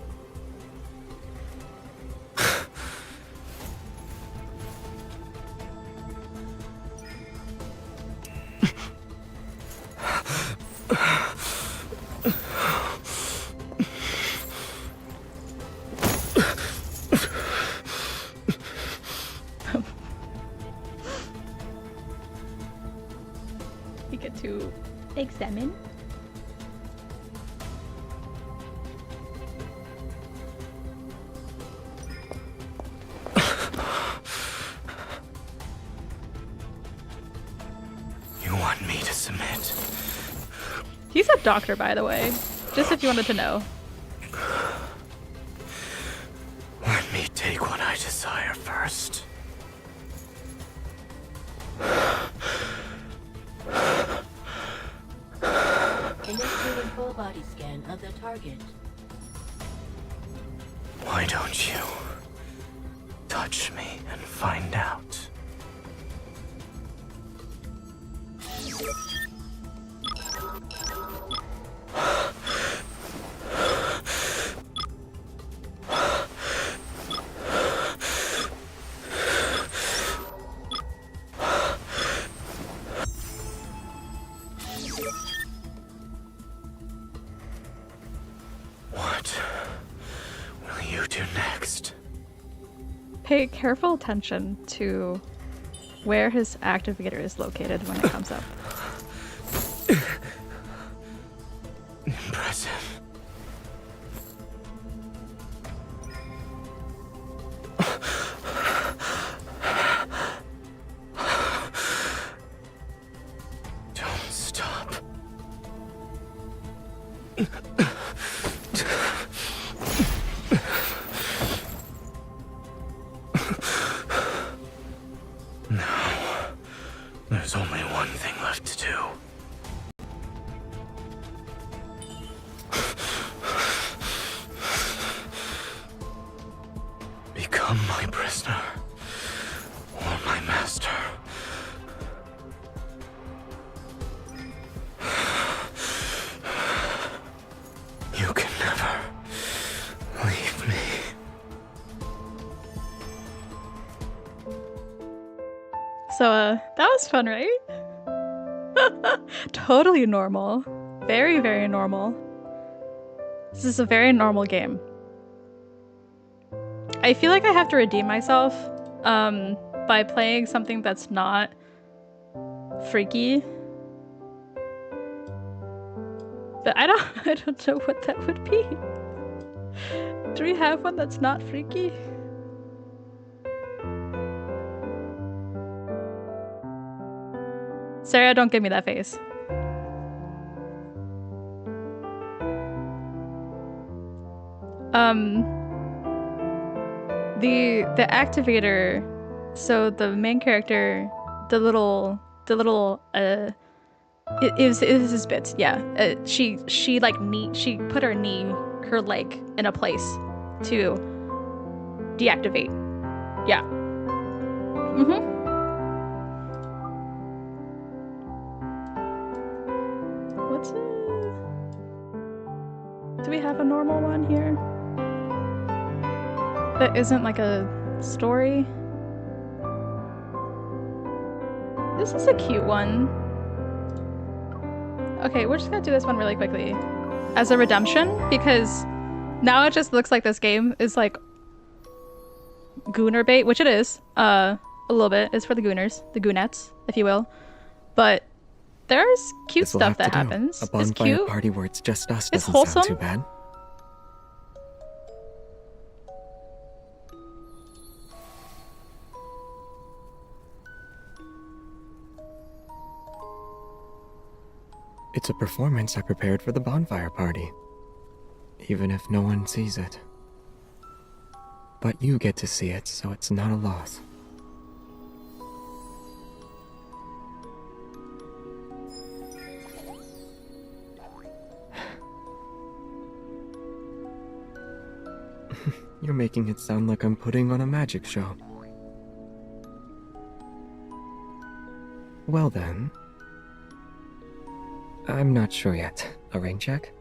We get to examine. You want me to submit? He's a doctor, by the way, just if you wanted to know. Let me take what I desire first. Initiating full body scan of the target. Why don't you touch me and find out? What will you do next? Pay careful attention to where his activator is located when it comes up. Impressive. Don't stop. Now, there's only one thing left to do. Become my prisoner, or my master. You can never leave me. So, that was fun, right? Totally normal. Very, very normal. This is a very normal game. I feel like I have to redeem myself by playing something that's not freaky. But I don't know what that would be. Do we have one that's not freaky? Sarah, don't give me that face. The activator, so the main character, the little it is his bits, yeah. She put her leg in a place to deactivate. Yeah. What's do we have a normal one here? that isn't like a story. This is a cute one. Okay, we're just gonna do this one really quickly as a redemption, because now it just looks like this game is like gooner bait, which it is. A little bit. It's for the gooners, the goonettes, if you will. But there's cute stuff that happens. A bonfire it's cute. Party where it's just us It's doesn't wholesome. sound too bad. It's a performance I prepared for the bonfire party, even if no one sees it. But you get to see it, so it's not a loss. You're making it sound like I'm putting on a magic show. Well then, I'm not sure yet. A rain check?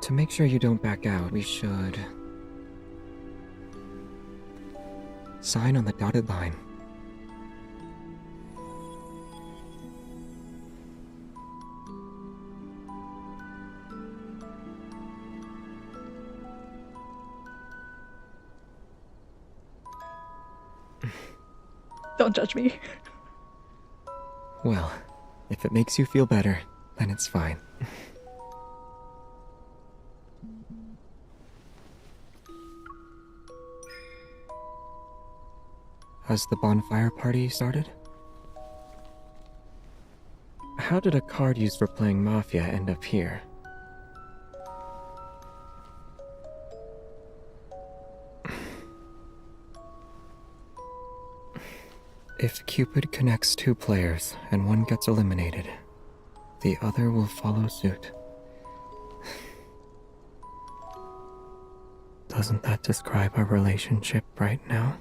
To make sure you don't back out, we should sign on the dotted line. Don't judge me. Well, if it makes you feel better, then it's fine. Has the bonfire party started? How did a card used for playing Mafia end up here? If Cupid connects 2 players and one gets eliminated, the other will follow suit. Doesn't that describe our relationship right now?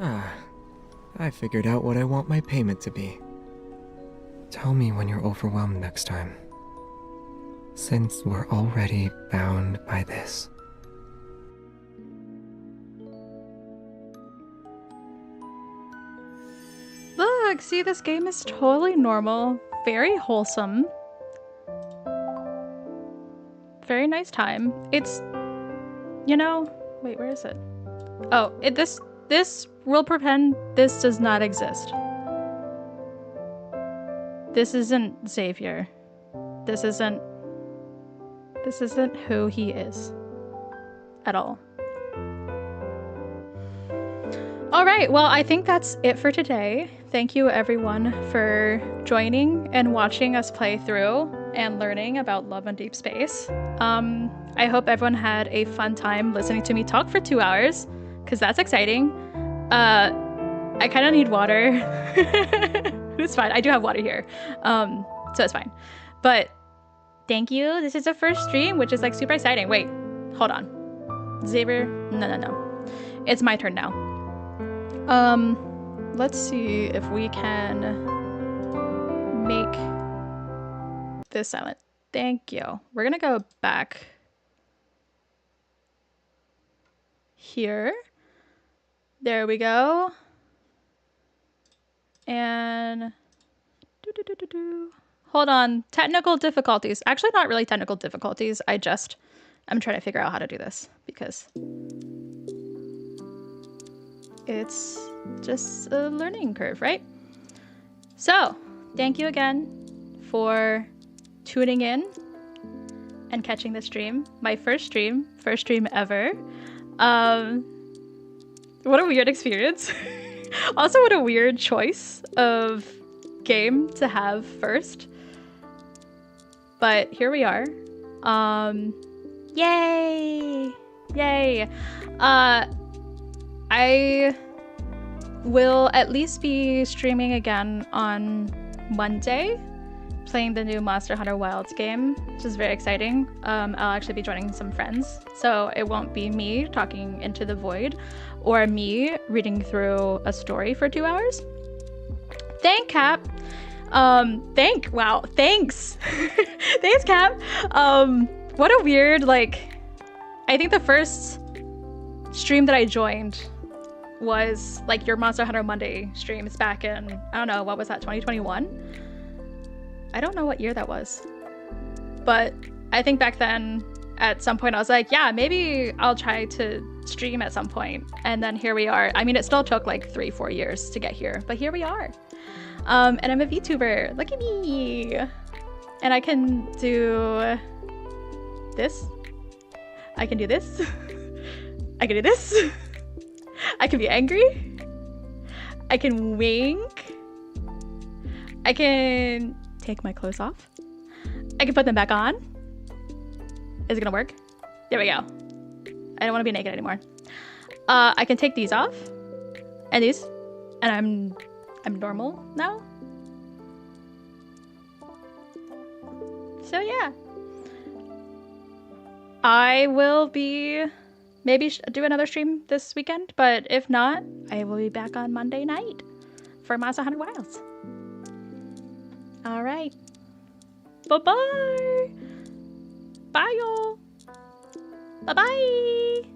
Ah, I figured out what I want my payment to be. Tell me when you're overwhelmed next time, since we're already bound by this. Look, see, this game is totally normal, very wholesome. Very nice time. It's, you know, wait, where is it? Oh, this will pretend this does not exist. This isn't Xavier. This isn't who he is at all. All right, well, I think that's it for today. Thank you everyone for joining and watching us play through and learning about Love and Deep Space. I hope everyone had a fun time listening to me talk for 2 hours, because that's exciting. I kind of need water. It's fine, I do have water here, so it's fine. But thank you. This is the first stream, which is like super exciting. Wait, hold on. Xavier, no. It's my turn now. Let's see if we can make this silent. Thank you. We're gonna go back here. There we go. And hold on. Technical difficulties. Actually, not really technical difficulties. I'm trying to figure out how to do this because it's just a learning curve, right? So, thank you again for tuning in and catching the stream. My first stream ever. What a weird experience. Also, what a weird choice of game to have first. But here we are. Yay! I will at least be streaming again on Monday, playing the new Monster Hunter Wilds game, which is very exciting. I'll actually be joining some friends, so it won't be me talking into the void or me reading through a story for 2 hours. Thank Cap. Wow, thanks. Thanks, Cap. What a weird, like, I think the first stream that I joined was like your Monster Hunter Monday streams back in, I don't know, what was that, 2021? I don't know what year that was. But I think back then, at some point I was like, yeah, maybe I'll try to stream at some point. And then here we are. I mean, it still took like 3-4 years to get here, but here we are. And I'm a VTuber. Look at me. And I can do this. I can do this. I can do this. I can be angry. I can wink. I can take my clothes off. I can put them back on. Is it gonna work? There we go. I don't want to be naked anymore. I can take these off and these, and I'm normal now. So yeah, I will be maybe do another stream this weekend, but if not, I will be back on Monday night for Monster Hunter Wilds. All right. Bye-bye. Bye, y'all. Bye-bye.